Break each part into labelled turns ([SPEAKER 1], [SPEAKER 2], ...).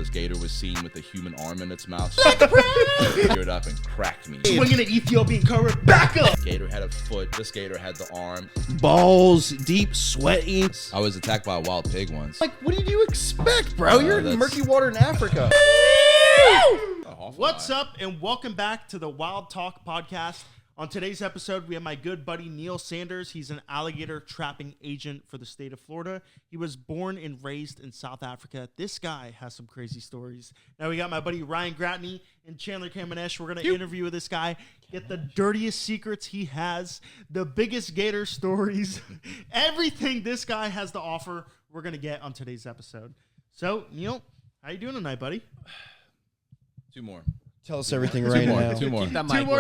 [SPEAKER 1] this gator was seen with a human arm in its mouth. Geared up and cracked me.
[SPEAKER 2] Swinging an Ethiopian cobra, back up!
[SPEAKER 1] Gator had a foot. This gator had the arm.
[SPEAKER 3] Balls deep, sweaty.
[SPEAKER 1] I was attacked by a wild pig once.
[SPEAKER 2] Like, what did you expect, bro? You're in murky water in Africa.
[SPEAKER 4] What's up, and welcome back to the Wild Talk podcast. On today's episode, we have my good buddy Neil Sanders. He's an alligator trapping agent for the state of Florida. He was born and raised in South Africa. This guy has some crazy stories. Now we got my buddy Ryan Gratney and Chandler Kamenesh. We're going to interview with this guy, get the dirtiest secrets he has, the biggest gator stories, everything this guy has to offer, we're going to get on today's episode. So, Neil, how you doing tonight, buddy?
[SPEAKER 1] Two more.
[SPEAKER 3] Tell us everything right now.
[SPEAKER 1] Two more.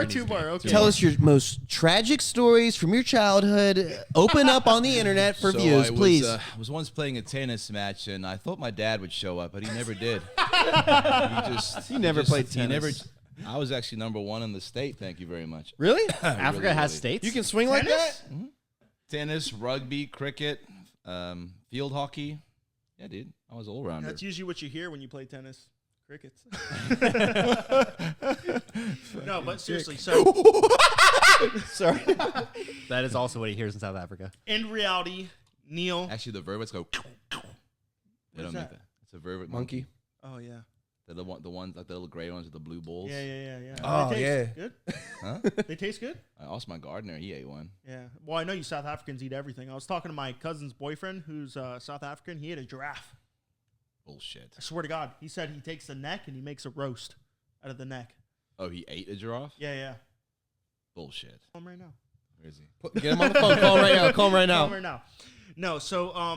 [SPEAKER 4] Two more. Okay.
[SPEAKER 3] Tell us your most tragic stories from your childhood. Open up on the internet for views, please.
[SPEAKER 1] I was once playing a tennis match, and I thought my dad would show up, but he never did.
[SPEAKER 3] He never played tennis.
[SPEAKER 1] I was actually number one in the state. Thank you very much.
[SPEAKER 3] Really?
[SPEAKER 5] Africa has states?
[SPEAKER 3] You can swing like that?
[SPEAKER 1] Mm-hmm. Tennis, rugby, cricket, field hockey. Yeah, dude. I was all-rounder.
[SPEAKER 4] That's usually what you hear when you play tennis. Crickets. No, but seriously, so
[SPEAKER 3] Sorry.
[SPEAKER 5] That is also what he hears in South Africa.
[SPEAKER 4] in reality, Neil.
[SPEAKER 1] Actually, the vervets go. They don't make that. It's a vervet monkey.
[SPEAKER 4] Oh yeah.
[SPEAKER 1] They're the ones like the little gray ones with the blue balls.
[SPEAKER 4] Yeah.
[SPEAKER 3] Oh,
[SPEAKER 4] They
[SPEAKER 3] yeah.
[SPEAKER 4] taste good.
[SPEAKER 1] Huh?
[SPEAKER 4] They taste good.
[SPEAKER 1] I asked my gardener. He ate one.
[SPEAKER 4] Yeah. Well, I know you South Africans eat everything. I was talking to my cousin's boyfriend, who's South African. He ate a giraffe.
[SPEAKER 1] Bullshit.
[SPEAKER 4] I swear to God, he said he takes the neck and he makes a roast out of the neck.
[SPEAKER 1] Oh, he ate a giraffe?
[SPEAKER 4] Yeah.
[SPEAKER 1] Bullshit.
[SPEAKER 4] Call him right now.
[SPEAKER 1] Where is he?
[SPEAKER 3] Get him on the phone. Call him right now. Call him right
[SPEAKER 4] Call
[SPEAKER 3] now.
[SPEAKER 4] him right now. No, so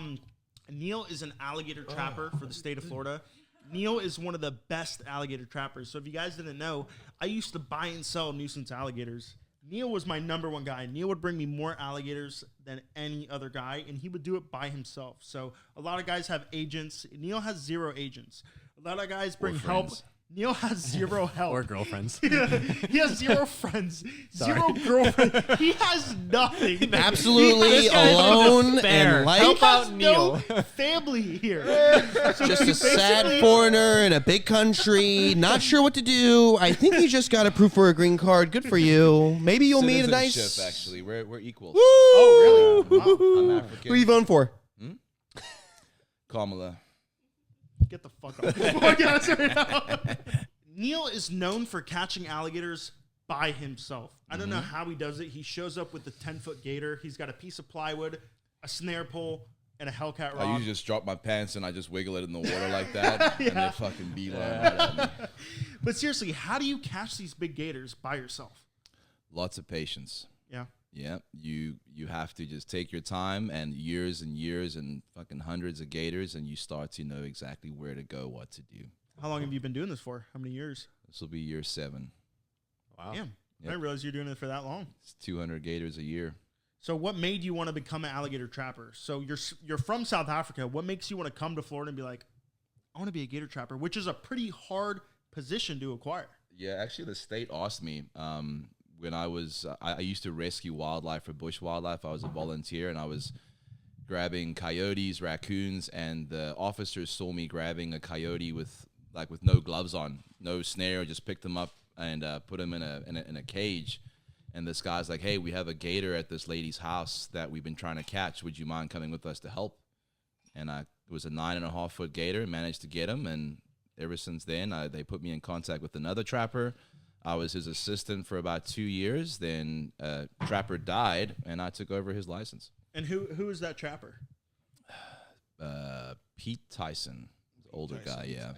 [SPEAKER 4] Neil is an alligator trapper for the state of Florida. Neil is one of the best alligator trappers. So if you guys didn't know, I used to buy and sell nuisance alligators. Neil was my number one guy. Neil would bring me more alligators than any other guy, and he would do it by himself. So a lot of guys have agents. Neil has 0 agents. A lot of guys bring help. Neil has 0 help.
[SPEAKER 5] Or girlfriends.
[SPEAKER 4] He has 0 friends, 0 girlfriends. He has nothing.
[SPEAKER 3] Absolutely
[SPEAKER 4] This guy is
[SPEAKER 3] alone
[SPEAKER 5] despair.
[SPEAKER 3] and life.
[SPEAKER 5] Help out
[SPEAKER 4] has
[SPEAKER 5] Neil.
[SPEAKER 4] no family here.
[SPEAKER 3] Just a sad foreigner in a big country, not sure what to do. I think you just got approved for a green card. Good for you. Maybe you'll meet a nice.
[SPEAKER 1] Citizenship, actually. We're equal.
[SPEAKER 4] Oh, really? Wow.
[SPEAKER 1] I'm African.
[SPEAKER 3] Who are you voting for?
[SPEAKER 1] Kamala.
[SPEAKER 4] Get the fuck off this podcast right now. Neil is known for catching alligators by himself. I don't know how he does it. He shows up with the 10-foot gator. He's got a piece of plywood, a snare pole, and a Hellcat rod.
[SPEAKER 1] I usually just drop my pants and I just wiggle it in the water like that, and they fucking beeline right at me.
[SPEAKER 4] But seriously, how do you catch these big gators by yourself?
[SPEAKER 1] Lots of patience.
[SPEAKER 4] Yeah.
[SPEAKER 1] Yeah, you have to just take your time and years and fucking hundreds of gators, and you start to know exactly where to go, what to do.
[SPEAKER 4] How long have you been doing this for? How many years?
[SPEAKER 1] This will be year 7.
[SPEAKER 5] Wow.
[SPEAKER 4] Damn.
[SPEAKER 1] Yep.
[SPEAKER 4] I didn't realize you're doing it for that long.
[SPEAKER 1] It's 200 gators a year.
[SPEAKER 4] So what made you want to become an alligator trapper? So you're from South Africa. What makes you want to come to Florida and be like, I want to be a gator trapper, which is a pretty hard position to acquire?
[SPEAKER 1] Yeah, actually, the state asked me when I was I used to rescue wildlife for bush wildlife. I was a volunteer, and I was grabbing coyotes, raccoons, and the officers saw me grabbing a coyote with no gloves on, no snare. Just picked them up and put them in a cage. And this guy's like, "Hey, we have a gator at this lady's house that we've been trying to catch. Would you mind coming with us to help?" And it was a 9.5-foot gator. Managed to get him, and ever since then, they put me in contact with another trapper. I was his assistant for about 2 years. Then trapper died, and I took over his license.
[SPEAKER 4] And who is that trapper?
[SPEAKER 1] Pete Tyson, older guy, yeah.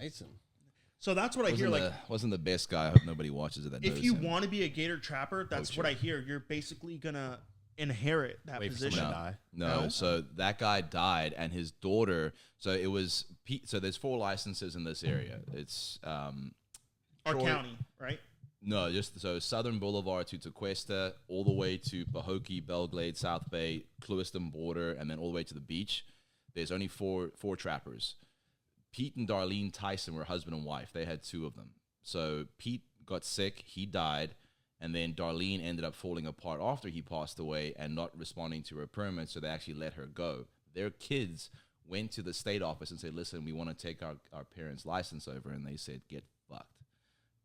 [SPEAKER 4] So that's what I hear.
[SPEAKER 1] Wasn't the best guy. I hope nobody watches it that knows
[SPEAKER 4] If you
[SPEAKER 1] him.
[SPEAKER 4] want to be a gator trapper, that's what I hear. You're basically gonna inherit that
[SPEAKER 5] Wait for
[SPEAKER 4] position.
[SPEAKER 5] someone to die.
[SPEAKER 1] No, so that guy died, and his daughter. So it was Pete. So there's 4 licenses in this area. It's
[SPEAKER 4] Our
[SPEAKER 1] Troy-
[SPEAKER 4] county, right?
[SPEAKER 1] No, just so Southern Boulevard to Tequesta, all the way to Pahokee, Belglade, South Bay, Clewiston border, and then all the way to the beach. There's only four trappers. Pete and Darlene Tyson were husband and wife. They had 2 of them. So Pete got sick, he died, and then Darlene ended up falling apart after he passed away and not responding to her permit, so they actually let her go. Their kids went to the state office and said, listen, we want to take our parents' license over. And they said, get fucked.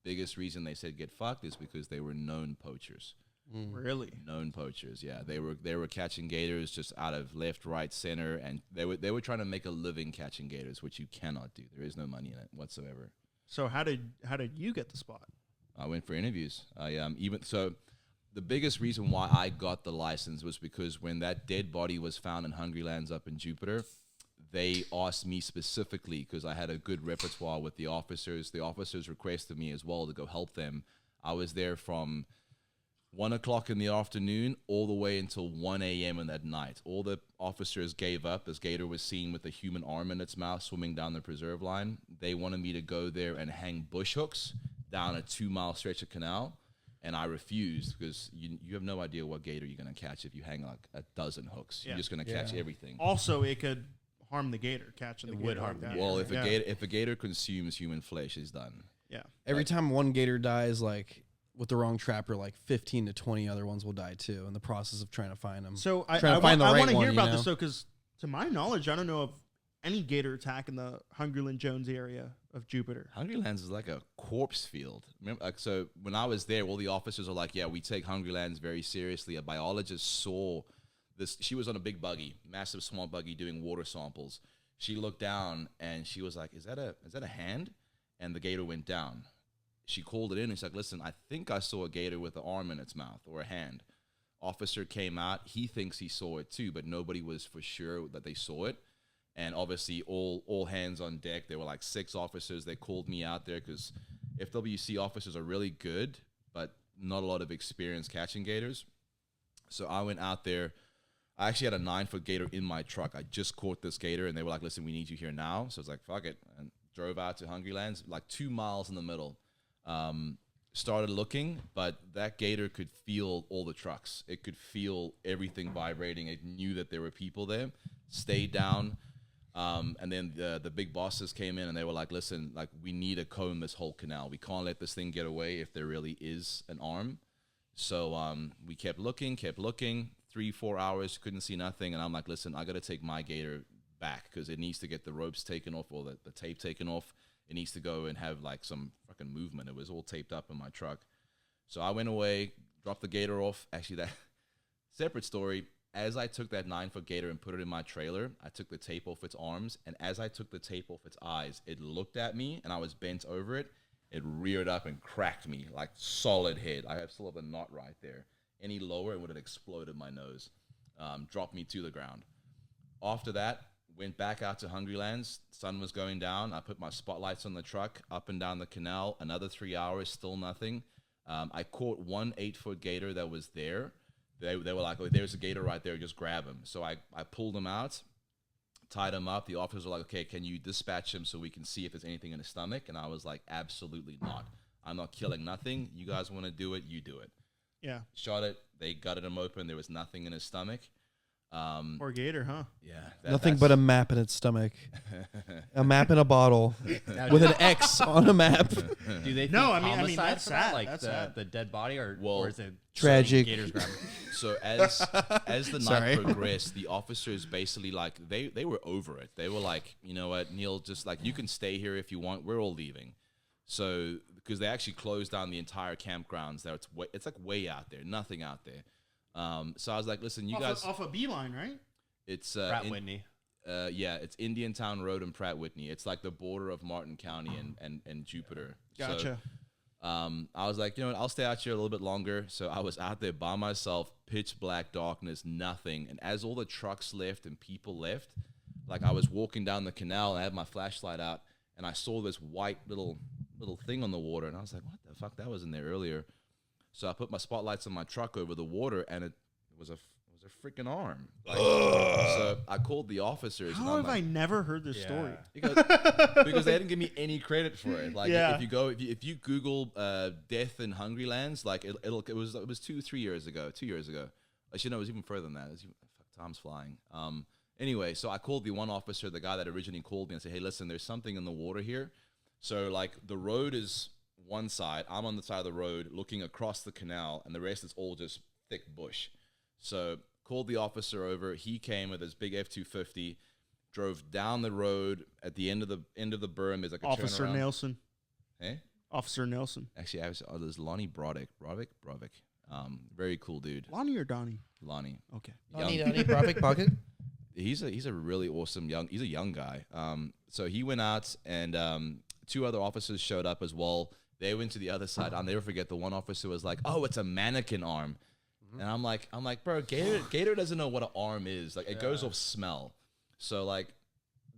[SPEAKER 1] Biggest reason they said get fucked is because they were known poachers.
[SPEAKER 4] Really?
[SPEAKER 1] Known poachers, yeah. They were catching gators just out of left, right, center, and they were trying to make a living catching gators, which you cannot do. There is no money in it whatsoever.
[SPEAKER 4] So how did you get the spot?
[SPEAKER 1] I went for interviews. The biggest reason why I got the license was because when that dead body was found in Hungrylands up in Jupiter, they asked me specifically because I had a good repertoire with the officers. The officers requested me as well to go help them. I was there from 1 o'clock in the afternoon all the way until 1 a.m. in that night. All the officers gave up. This gator was seen with a human arm in its mouth swimming down the preserve line. They wanted me to go there and hang bush hooks down a 2-mile stretch of canal, and I refused because you have no idea what gator you're going to catch if you hang like a dozen hooks.
[SPEAKER 4] Yeah.
[SPEAKER 1] You're just going to catch everything.
[SPEAKER 4] Also, it could harm the gator. Catching the gator
[SPEAKER 5] would harm
[SPEAKER 4] like
[SPEAKER 5] the
[SPEAKER 4] that.
[SPEAKER 5] gator.
[SPEAKER 1] Well, if a gator consumes human flesh, it's done.
[SPEAKER 4] Yeah.
[SPEAKER 2] Every time one gator dies, like with the wrong trapper, like 15 to 20 other ones will die too in the process of trying to find them.
[SPEAKER 4] So I
[SPEAKER 2] Trying to find the right
[SPEAKER 4] want to hear
[SPEAKER 2] one,
[SPEAKER 4] about
[SPEAKER 2] you
[SPEAKER 4] this
[SPEAKER 2] know?
[SPEAKER 4] though, because to my knowledge, I don't know of any gator attack in the Hungryland Jones area of Jupiter.
[SPEAKER 1] Hungrylands is like a corpse field. Remember, so when I was there, all the officers are like, yeah, we take Hungrylands very seriously. A biologist saw this. She was on a big buggy, massive swamp buggy doing water samples. She looked down and she was like, is that a hand? And the gator went down. She called it in and she's like, listen, I think I saw a gator with an arm in its mouth or a hand. Officer came out. He thinks he saw it too, but nobody was for sure that they saw it. And obviously all hands on deck. There were like 6 officers. They called me out there because FWC officers are really good, but not a lot of experience catching gators. So I went out there. I actually had a 9-foot gator in my truck. I just caught this gator, and they were like, listen, we need you here now. So I was like, fuck it, and drove out to Hungrylands, like 2 miles in the middle. Started looking, but that gator could feel all the trucks. It could feel everything vibrating. It knew that there were people there. Stayed down. And then the big bosses came in and they were like, listen, like we need to comb this whole canal. We can't let this thing get away if there really is an arm. So we kept looking, 3-4 hours, couldn't see nothing. And I'm like, listen, I got to take my gator back because it needs to get the ropes taken off or the tape taken off. It needs to go and have like some fucking movement. It was all taped up in my truck. So I went away, dropped the gator off. Actually, that separate story. As I took that 9-foot gator and put it in my trailer, I took the tape off its arms. And as I took the tape off its eyes, it looked at me and I was bent over it. It reared up and cracked me like solid head. I still have a knot right there. Any lower, it would have exploded my nose. Dropped me to the ground. After that, went back out to Hungrylands. Sun was going down. I put my spotlights on the truck, up and down the canal. Another 3 hours, still nothing. I caught one 8-foot gator that was there. They were like, oh, there's a gator right there, just grab him. So I pulled him out, tied him up. The officers were like, okay, can you dispatch him so we can see if there's anything in his stomach? And I was like, absolutely not. I'm not killing nothing. You guys want to do it, you do it.
[SPEAKER 4] Yeah.
[SPEAKER 1] Shot it. They gutted him open. There was nothing in his stomach.
[SPEAKER 4] Poor gator, huh?
[SPEAKER 1] Yeah.
[SPEAKER 2] Nothing but a map in its stomach. A map in a bottle with an X on a map.
[SPEAKER 5] Do they
[SPEAKER 4] No,
[SPEAKER 5] think
[SPEAKER 4] I mean,
[SPEAKER 5] homicide
[SPEAKER 4] that's
[SPEAKER 5] for that?
[SPEAKER 4] sad.
[SPEAKER 5] Like
[SPEAKER 4] That's
[SPEAKER 5] the,
[SPEAKER 4] sad.
[SPEAKER 5] the dead body, or is it
[SPEAKER 2] Tragic.
[SPEAKER 5] Gators grab him?
[SPEAKER 1] So as the
[SPEAKER 2] Sorry.
[SPEAKER 1] night progressed, the officers basically like they were over it. They were like, you know what, Neil, just like you can stay here if you want. We're all leaving. So because they actually closed down the entire campgrounds. There, it's like way out there, nothing out there. So I was like, listen, you guys,
[SPEAKER 4] off a beeline, right?
[SPEAKER 1] it's
[SPEAKER 5] Pratt Whitney.
[SPEAKER 1] yeah, it's Indian Town Road in Pratt Whitney. It's like the border of Martin County and Jupiter.
[SPEAKER 4] Gotcha.
[SPEAKER 1] So, I was like, you know what, I'll stay out here a little bit longer. So I was out there by myself, pitch black darkness, nothing. And as all the trucks left and people left, like I was walking down the canal and I had my flashlight out and I saw this white little thing on the water. And I was like, what the fuck? That was in there earlier. So I put my spotlights on my truck over the water and it was a freaking arm. Like, so I called the officers.
[SPEAKER 4] How
[SPEAKER 1] and I'm
[SPEAKER 4] have
[SPEAKER 1] like,
[SPEAKER 4] I never heard this story?
[SPEAKER 1] because they didn't give me any credit for it. Like
[SPEAKER 4] Yeah.
[SPEAKER 1] if you Google death in Hungrylands, like it was 2-3 years ago. 2 years ago. Actually, no, it was even further than that. Time's flying. Anyway, so I called the one officer, the guy that originally called me, and said, hey, listen, there's something in the water here. So like the road is one side. I'm on the side of the road looking across the canal, and the rest is all just thick bush. So called the officer over. He came with his big F-250, drove down the road at the end of the berm. There's like a
[SPEAKER 4] Officer
[SPEAKER 1] turnaround.
[SPEAKER 4] Nelson.
[SPEAKER 1] Hey,
[SPEAKER 4] Officer Nelson.
[SPEAKER 1] actually, there's Lonnie Broddick. Very cool dude.
[SPEAKER 4] Lonnie or Donnie?
[SPEAKER 1] Lonnie.
[SPEAKER 4] Okay.
[SPEAKER 3] Pocket.
[SPEAKER 1] He's a really awesome he's a young guy. So he went out and 2 other officers showed up as well. They went to the other side. I'll never forget the one officer was like, "Oh, it's a mannequin arm." And I'm like, bro, Gator doesn't know what an arm is. Like it goes off smell. So like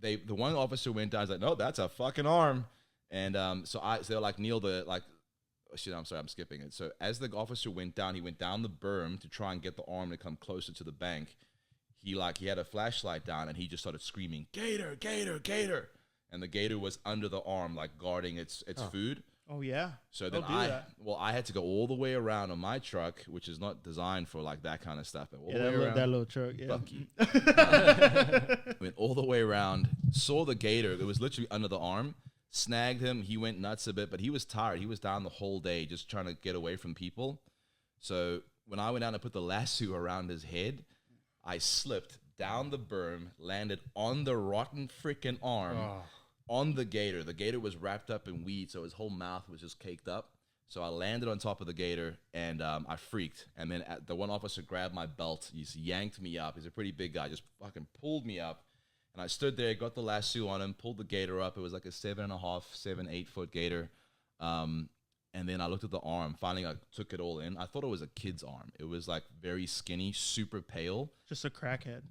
[SPEAKER 1] the one officer went down, he's like, "No, that's a fucking arm." And so they're like, "Neil, I'm sorry, I'm skipping it." So as the officer went down, he went down the berm to try and get the arm to come closer to the bank. He had a flashlight down and he just started screaming, "Gator, Gator, Gator." And the gator was under the arm, like guarding its food.
[SPEAKER 4] Oh yeah.
[SPEAKER 1] So then I had to go all the way around on my truck, which is not designed for like that kind of stuff. But all the way around,
[SPEAKER 4] that little truck. Yeah.
[SPEAKER 1] Bucky. Went all the way around, saw the gator. It was literally under the arm. Snagged him. He went nuts a bit, but he was tired. He was down the whole day just trying to get away from people. So when I went down and put the lasso around his head, I slipped down the berm, landed on the rotten freaking arm. On the gator. The gator was wrapped up in weed, so his whole mouth was just caked up. So I landed on top of the gator, and I freaked. And then the one officer grabbed my belt. He just yanked me up. He's a pretty big guy. Just fucking pulled me up. And I stood there, got the lasso on him, pulled the gator up. It was like a 7.5, 8 foot gator. And then I looked at the arm. Finally, I took it all in. I thought it was a kid's arm. It was like very skinny, super pale.
[SPEAKER 4] Just a crackhead.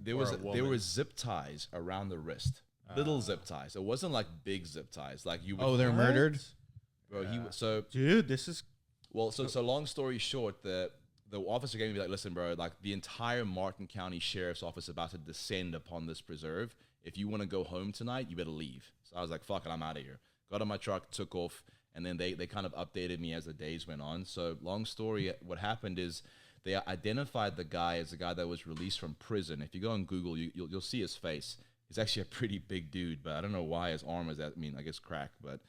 [SPEAKER 1] There were zip ties around the wrist. Little zip ties. It wasn't like big zip ties. Like you.
[SPEAKER 2] They're murdered.
[SPEAKER 1] Bro,
[SPEAKER 4] Dude, this is
[SPEAKER 1] So long story short, the officer gave me like, "Listen, bro, like the entire Martin County Sheriff's Office is about to descend upon this preserve. If you want to go home tonight, you better leave." So I was like, "Fuck it, I'm out of here." Got on my truck, took off, and then they kind of updated me as the days went on. So long story, what happened is they identified the guy as the guy that was released from prison. If you go on Google, you'll see his face. He's actually a pretty big dude, but I don't know why his arm is that. I mean, I guess cracked, but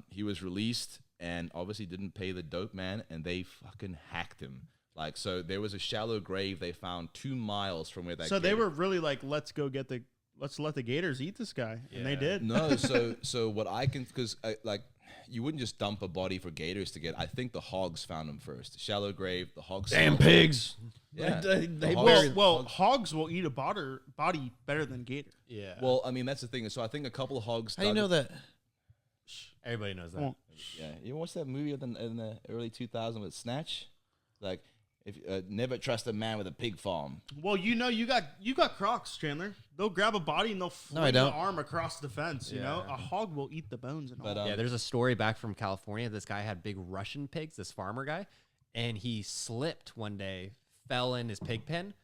[SPEAKER 1] he was released and obviously didn't pay the dope man, and they fucking hacked him. Like, so there was a shallow grave they found 2 miles from where that.
[SPEAKER 4] So they were really like, let's let the gators eat this guy, and they did.
[SPEAKER 1] No, so what I can, because like you wouldn't just dump a body for gators to get. I think the hogs found him first. Shallow grave, the hogs.
[SPEAKER 2] Damn pigs.
[SPEAKER 1] Yeah.
[SPEAKER 2] They
[SPEAKER 4] Hogs will eat a body better than gator.
[SPEAKER 5] Yeah.
[SPEAKER 1] Well, I mean that's the thing. So I think a couple of hogs.
[SPEAKER 2] How do you know that?
[SPEAKER 5] Everybody knows that.
[SPEAKER 4] Well,
[SPEAKER 1] Yeah, you watched that movie in the early 2000s with Snatch? Like, if never trust a man with a pig farm.
[SPEAKER 4] Well, you got Crocs, Chandler. They'll grab a body and they'll fling
[SPEAKER 2] I
[SPEAKER 4] the
[SPEAKER 2] don't.
[SPEAKER 4] arm across the fence. You know, a hog will eat the bones and all.
[SPEAKER 1] But
[SPEAKER 5] Yeah, there's a story back from California. This guy had big Russian pigs, this farmer guy, and he slipped one day, fell in his pig pen.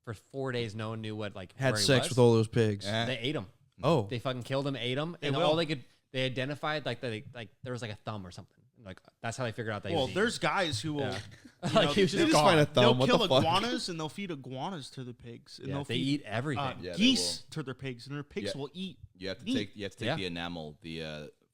[SPEAKER 5] For 4 days, no one knew what
[SPEAKER 2] Had
[SPEAKER 5] where he
[SPEAKER 2] sex
[SPEAKER 5] was.
[SPEAKER 2] with all those pigs.
[SPEAKER 1] Eh.
[SPEAKER 5] They ate him.
[SPEAKER 2] Oh,
[SPEAKER 5] They fucking killed him, ate him, and
[SPEAKER 4] will.
[SPEAKER 5] all they identified there was like a thumb or something. Like that's how they figured out that.
[SPEAKER 4] Well,
[SPEAKER 5] he was
[SPEAKER 4] there's guys who will.
[SPEAKER 5] Yeah.
[SPEAKER 4] You
[SPEAKER 5] Like,
[SPEAKER 4] know,
[SPEAKER 5] he was
[SPEAKER 2] they
[SPEAKER 5] just
[SPEAKER 2] just find a
[SPEAKER 5] gone.
[SPEAKER 2] thumb.
[SPEAKER 4] they'll
[SPEAKER 2] What
[SPEAKER 4] kill
[SPEAKER 2] the fuck?
[SPEAKER 4] iguanas and they'll feed iguanas to the pigs. And
[SPEAKER 5] Yeah,
[SPEAKER 4] they'll
[SPEAKER 5] they
[SPEAKER 4] feed
[SPEAKER 5] eat everything.
[SPEAKER 1] Yeah, they
[SPEAKER 4] geese to their pigs, and their pigs
[SPEAKER 1] Yeah.
[SPEAKER 4] will eat.
[SPEAKER 1] You have to
[SPEAKER 4] meat.
[SPEAKER 1] take
[SPEAKER 5] Yeah.
[SPEAKER 1] the enamel,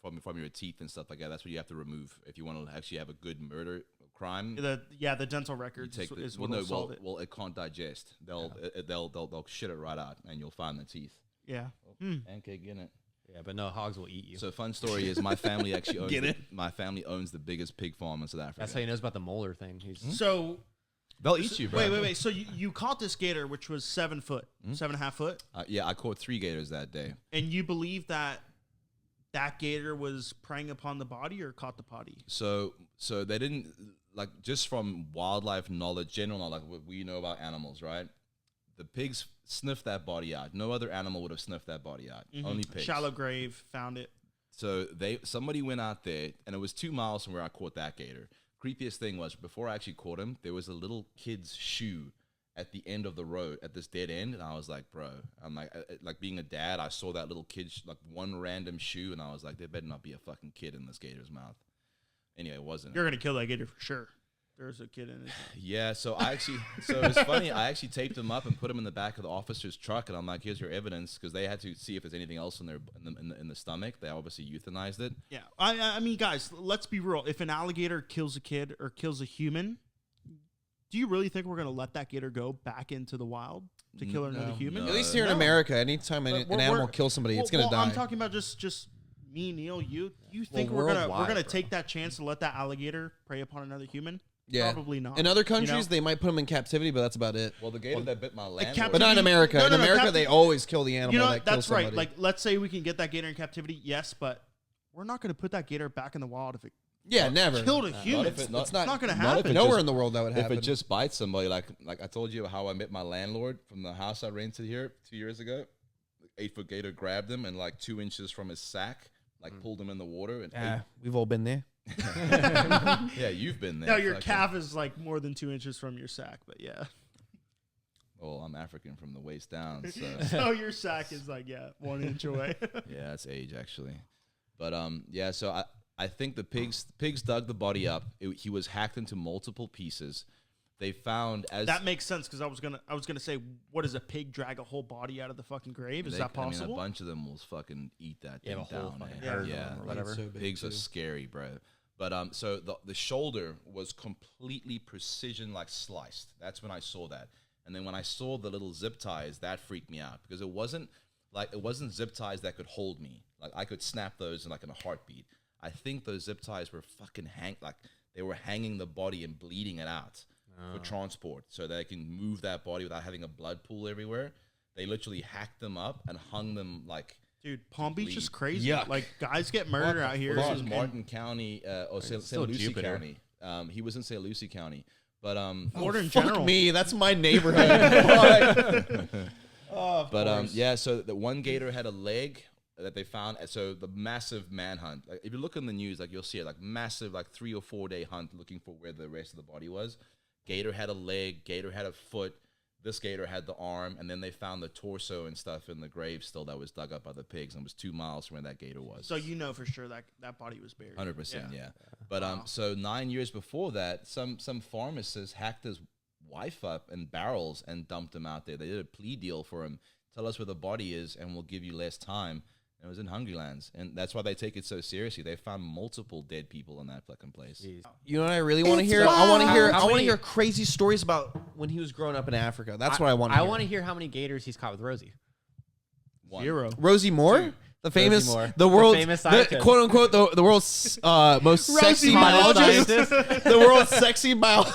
[SPEAKER 1] from your teeth and stuff like that. That's what you have to remove if you want to actually have a good murder crime.
[SPEAKER 4] The dental
[SPEAKER 1] You
[SPEAKER 4] records
[SPEAKER 1] take
[SPEAKER 4] is what will solve it.
[SPEAKER 1] well, it can't digest. They'll shit it right out, and you'll find the teeth.
[SPEAKER 4] Yeah.
[SPEAKER 1] Pancake in it.
[SPEAKER 5] Yeah, but no, hogs will eat you.
[SPEAKER 1] So fun story is my family actually owns my family owns the biggest pig farm in South Africa.
[SPEAKER 5] That's how he knows about the molar thing. He's
[SPEAKER 4] So
[SPEAKER 1] They'll eat you, bro.
[SPEAKER 4] wait. So you caught this gator, which was 7 foot, 7.5 foot,
[SPEAKER 1] Yeah, I caught 3 gators that day.
[SPEAKER 4] and you believe that gator was preying upon the body or caught the body?
[SPEAKER 1] So they didn't, like, just from wildlife knowledge, general knowledge, what we know about animals, right? The pigs sniffed that body out. No other animal would have sniffed that body out. Only pigs.
[SPEAKER 4] Shallow grave, found it.
[SPEAKER 1] So somebody went out there, and it was 2 miles from where I caught that gator. Creepiest thing was, before I actually caught him, there was a little kid's shoe at the end of the road, at this dead end, and I was like, bro, I'm like being a dad, I saw that little kid, like one random shoe, and I was like, there better not be a fucking kid in this gator's mouth. Anyway, it wasn't.
[SPEAKER 4] You're gonna kill that gator for sure. There's a kid in it.
[SPEAKER 1] Yeah, so it's funny. I actually taped him up and put him in the back of the officer's truck, and I'm like, "Here's your evidence," because they had to see if there's anything else in the stomach. They obviously euthanized it.
[SPEAKER 4] Yeah, I mean, guys, let's be real. If an alligator kills a kid or kills a human, do you really think we're gonna let that gator go back into the wild? to kill another human?
[SPEAKER 2] At least here in America, anytime an animal kills somebody, it's gonna die.
[SPEAKER 4] I'm talking about just me, Neil. You think we're gonna take that chance to let that alligator prey upon another human?
[SPEAKER 2] Yeah,
[SPEAKER 4] probably not.
[SPEAKER 2] In other countries, they might put them in captivity, but that's about it.
[SPEAKER 1] Well, the gator that bit my landlord.
[SPEAKER 4] captivity-
[SPEAKER 2] But not in America.
[SPEAKER 4] No,
[SPEAKER 2] In
[SPEAKER 4] no, no,
[SPEAKER 2] America, they always kill the animal that kills
[SPEAKER 4] that's
[SPEAKER 2] somebody.
[SPEAKER 4] right. Like, let's say we can get that gator in captivity, yes, but we're not going to put that gator back in the wild if it
[SPEAKER 2] yeah, never.
[SPEAKER 4] killed a human.
[SPEAKER 1] if it-
[SPEAKER 4] It's not going to
[SPEAKER 1] not if
[SPEAKER 4] happen.
[SPEAKER 1] it
[SPEAKER 2] Nowhere
[SPEAKER 1] just-
[SPEAKER 2] in the world that would
[SPEAKER 1] If
[SPEAKER 2] happen.
[SPEAKER 1] it just bites somebody, like I told you how I met my landlord from the house I rented here 2 years ago, 8-foot gator grabbed him and like 2 inches from his sack, like pulled him in the water. And
[SPEAKER 2] We've all been there.
[SPEAKER 1] yeah, you've been there.
[SPEAKER 4] No, your
[SPEAKER 1] fucking-
[SPEAKER 4] calf is like more than 2 inches from your sack, but yeah.
[SPEAKER 1] Well, I'm African from the waist down, so
[SPEAKER 4] So your sack is like 1 inch away.
[SPEAKER 1] yeah, that's age actually. But yeah. So I think the pigs dug the body up. He was hacked into multiple pieces. They found
[SPEAKER 4] That makes sense because I was gonna say, what does a pig drag a whole body out of the fucking grave? Is that possible?
[SPEAKER 1] I mean, a bunch of them will fucking eat that
[SPEAKER 5] Yeah,
[SPEAKER 1] thing
[SPEAKER 5] a whole
[SPEAKER 1] down.
[SPEAKER 5] fucking
[SPEAKER 1] Yeah,
[SPEAKER 5] herd of
[SPEAKER 1] yeah.
[SPEAKER 5] them or whatever.
[SPEAKER 2] So big,
[SPEAKER 1] Pigs are
[SPEAKER 2] too.
[SPEAKER 1] scary, bro. But so the shoulder was completely precision like sliced. That's when I saw that. And then when I saw the little zip ties, that freaked me out because it wasn't zip ties that could hold me. Like I could snap those in a heartbeat. I think those zip ties were fucking they were hanging the body and bleeding it out for transport so they can move that body without having a blood pool everywhere. They literally hacked them up and hung them like.
[SPEAKER 4] Dude, Palm Beach is crazy.
[SPEAKER 2] Yuck.
[SPEAKER 4] Like guys get murdered out here.
[SPEAKER 1] Well, this was
[SPEAKER 4] and-
[SPEAKER 1] Martin County or St.
[SPEAKER 5] still
[SPEAKER 1] Lucie
[SPEAKER 5] Jupiter.
[SPEAKER 1] County. He was in St. Lucie County, but
[SPEAKER 4] Florida in
[SPEAKER 2] Fuck
[SPEAKER 4] general.
[SPEAKER 2] me, that's my neighborhood.
[SPEAKER 1] yeah. So the one gator had a leg that they found. So the massive manhunt. Like if you look in the news, like you'll see it, like massive, like 3 or 4 day hunt looking for where the rest of the body was. Gator had a leg. Gator had a foot. This gator had the arm, and then they found the torso and stuff in the grave still that was dug up by the pigs, and it was 2 miles from where that gator was.
[SPEAKER 4] So you know for sure that body was buried.
[SPEAKER 1] 100%, yeah. But so 9 years before that, some pharmacist hacked his wife up in barrels and dumped him out there. They did a plea deal for him. Tell us where the body is, and we'll give you less time. And it was in Hungry Lands, and that's why they take it so seriously. They found multiple dead people in that fucking place.
[SPEAKER 2] You know what I really want to hear? I want to hear crazy stories about when he was growing up in Africa. That's what I want to hear.
[SPEAKER 5] I want to hear how many gators he's caught with Rosie.
[SPEAKER 1] One.
[SPEAKER 4] 0.
[SPEAKER 2] Rosie Moore, the famous,
[SPEAKER 5] Moore.
[SPEAKER 2] the world's,
[SPEAKER 5] The famous
[SPEAKER 2] the,
[SPEAKER 5] scientist.
[SPEAKER 2] quote unquote, the world's most sexy
[SPEAKER 5] Hottest
[SPEAKER 2] biologist,
[SPEAKER 5] scientist.
[SPEAKER 2] the world's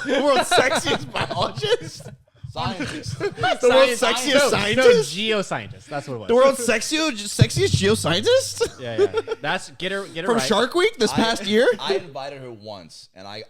[SPEAKER 2] the world's sexiest biologist,
[SPEAKER 1] Scientist.
[SPEAKER 2] the world's sexiest scientist,
[SPEAKER 5] No, geoscientist. That's what it was.
[SPEAKER 2] the world's sexiest geoscientist
[SPEAKER 5] Yeah. That's get her
[SPEAKER 2] from
[SPEAKER 5] right.
[SPEAKER 2] Shark Week this past year.
[SPEAKER 1] I invited her once, and I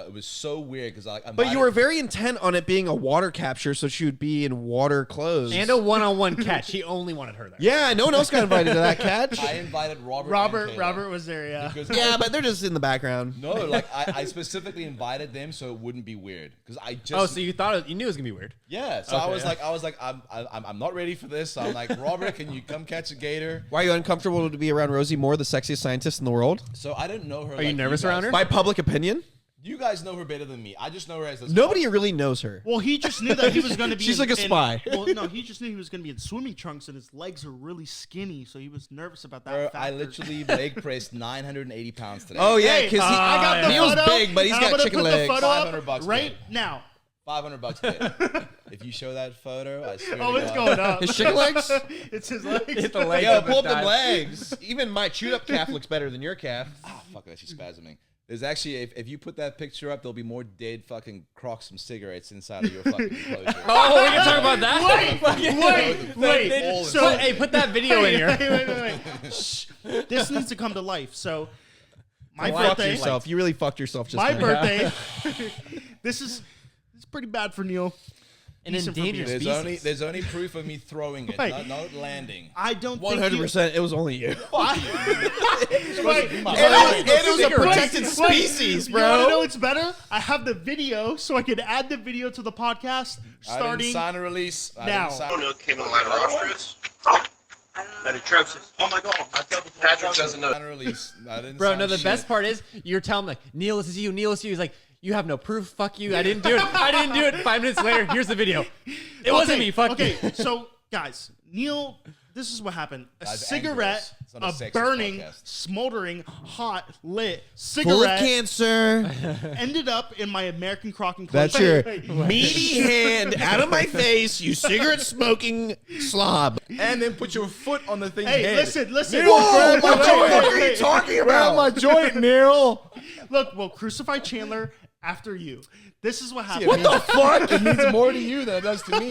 [SPEAKER 1] it was so weird because
[SPEAKER 2] But you were very intent on it being a water capture, so she would be in water clothes.
[SPEAKER 5] And a one-on-one catch. He only wanted her there.
[SPEAKER 2] yeah, no one else got invited to that catch.
[SPEAKER 1] I invited Robert. and Kayla
[SPEAKER 4] Robert was there, yeah.
[SPEAKER 1] because-
[SPEAKER 2] Yeah, but they're just in the background.
[SPEAKER 1] No, like I specifically invited them so it wouldn't be weird because I just
[SPEAKER 5] Oh, so you knew it was gonna be weird.
[SPEAKER 1] yeah. So I was like I'm not ready for this. So I'm like, Robert, can you come catch a gator?
[SPEAKER 2] Why are you uncomfortable to be around Rosie Moore, the sexiest scientist in the world?
[SPEAKER 1] So I didn't know her.
[SPEAKER 5] Are you nervous around her?
[SPEAKER 2] By public opinion?
[SPEAKER 1] You guys know her better than me. I just know her as this.
[SPEAKER 2] Nobody really knows her.
[SPEAKER 4] Well, he just knew that he was going to be.
[SPEAKER 2] She's like a spy.
[SPEAKER 4] Well, no, he just knew he was going to be in swimming trunks, and his legs are really skinny, so he was nervous about that.
[SPEAKER 1] Bro,
[SPEAKER 4] factor.
[SPEAKER 1] I literally leg pressed 980 pounds today.
[SPEAKER 2] Oh yeah,
[SPEAKER 4] Hey,
[SPEAKER 2] because
[SPEAKER 4] I got the
[SPEAKER 2] Neil's
[SPEAKER 4] photo.
[SPEAKER 2] big, but he's
[SPEAKER 4] I'm
[SPEAKER 2] got
[SPEAKER 4] gonna
[SPEAKER 2] chicken
[SPEAKER 4] put
[SPEAKER 2] legs.
[SPEAKER 4] The photo up
[SPEAKER 1] $500
[SPEAKER 4] right
[SPEAKER 1] babe.
[SPEAKER 4] now.
[SPEAKER 1] $500 kid. If you show that photo, I swear.
[SPEAKER 4] Oh,
[SPEAKER 1] to
[SPEAKER 4] it's
[SPEAKER 1] God.
[SPEAKER 4] going up.
[SPEAKER 2] His chicken legs?
[SPEAKER 4] It's his legs.
[SPEAKER 5] Hit the leg.
[SPEAKER 2] Yo,
[SPEAKER 5] of
[SPEAKER 2] pull up
[SPEAKER 5] the
[SPEAKER 2] them
[SPEAKER 5] dive.
[SPEAKER 2] legs. Even my chewed up calf looks better than your calf.
[SPEAKER 1] Ah, fuck, that she's spasming. There's actually, if you put that picture up, there'll be more dead fucking Crocs from cigarettes inside of your fucking enclosure.
[SPEAKER 5] Oh, we can talk about that.
[SPEAKER 4] Wait. So,
[SPEAKER 5] Hey, put that video in here.
[SPEAKER 4] Wait. Shh. This needs to come to life. So, my
[SPEAKER 2] You fucked
[SPEAKER 4] birthday.
[SPEAKER 2] yourself. You really fucked yourself just
[SPEAKER 4] My
[SPEAKER 2] now.
[SPEAKER 4] birthday. This is pretty bad for Neil.
[SPEAKER 5] An
[SPEAKER 4] Decent for
[SPEAKER 5] endangered
[SPEAKER 4] me.
[SPEAKER 5] species.
[SPEAKER 1] There's only proof of me throwing it,
[SPEAKER 4] Right.
[SPEAKER 1] not landing.
[SPEAKER 4] I don't think you-
[SPEAKER 2] 100%. It was only you.
[SPEAKER 4] Wait,
[SPEAKER 2] And it was a protected species,
[SPEAKER 4] You want to know
[SPEAKER 2] bro.
[SPEAKER 4] what's better? I have the video, so I could add the video to the podcast
[SPEAKER 1] I didn't
[SPEAKER 4] starting
[SPEAKER 1] sign a release. I
[SPEAKER 4] now.
[SPEAKER 1] didn't sign-
[SPEAKER 6] don't know it came in line rosters. Metatrosis. Oh my god, I double Patrick doesn't know.
[SPEAKER 1] sign a release. I didn't
[SPEAKER 5] Bro,
[SPEAKER 1] sign
[SPEAKER 5] no, the
[SPEAKER 1] shit.
[SPEAKER 5] best part is you're telling him, like, Neil, this is you. Neil, this is you. He's like, you have no proof. Fuck you. I didn't do it. I didn't do it. 5 minutes later, here's the video. It wasn't me. Fuck
[SPEAKER 4] Okay,
[SPEAKER 5] you.
[SPEAKER 4] so guys, Neil this is what happened. A
[SPEAKER 1] Guys,
[SPEAKER 4] cigarette,
[SPEAKER 1] angles. It's not a
[SPEAKER 4] a
[SPEAKER 1] sexist
[SPEAKER 4] burning,
[SPEAKER 1] podcast.
[SPEAKER 4] smoldering, hot, lit
[SPEAKER 3] Full of
[SPEAKER 4] cigarette
[SPEAKER 3] cancer.
[SPEAKER 4] ended up in my American crock and
[SPEAKER 3] That's
[SPEAKER 4] clothes.
[SPEAKER 3] your meaty hand out of my face, you cigarette smoking slob.
[SPEAKER 1] And then put your foot on the thing's
[SPEAKER 4] Hey,
[SPEAKER 1] head.
[SPEAKER 4] listen.
[SPEAKER 3] Whoa,
[SPEAKER 4] Wait,
[SPEAKER 3] what are
[SPEAKER 4] wait.
[SPEAKER 3] you talking
[SPEAKER 1] Grab my
[SPEAKER 3] about?
[SPEAKER 1] joint, Neil.
[SPEAKER 4] Look, we'll crucify Chandler after you. This is what happened.
[SPEAKER 3] What the fuck?
[SPEAKER 1] It means more to you than it does to me.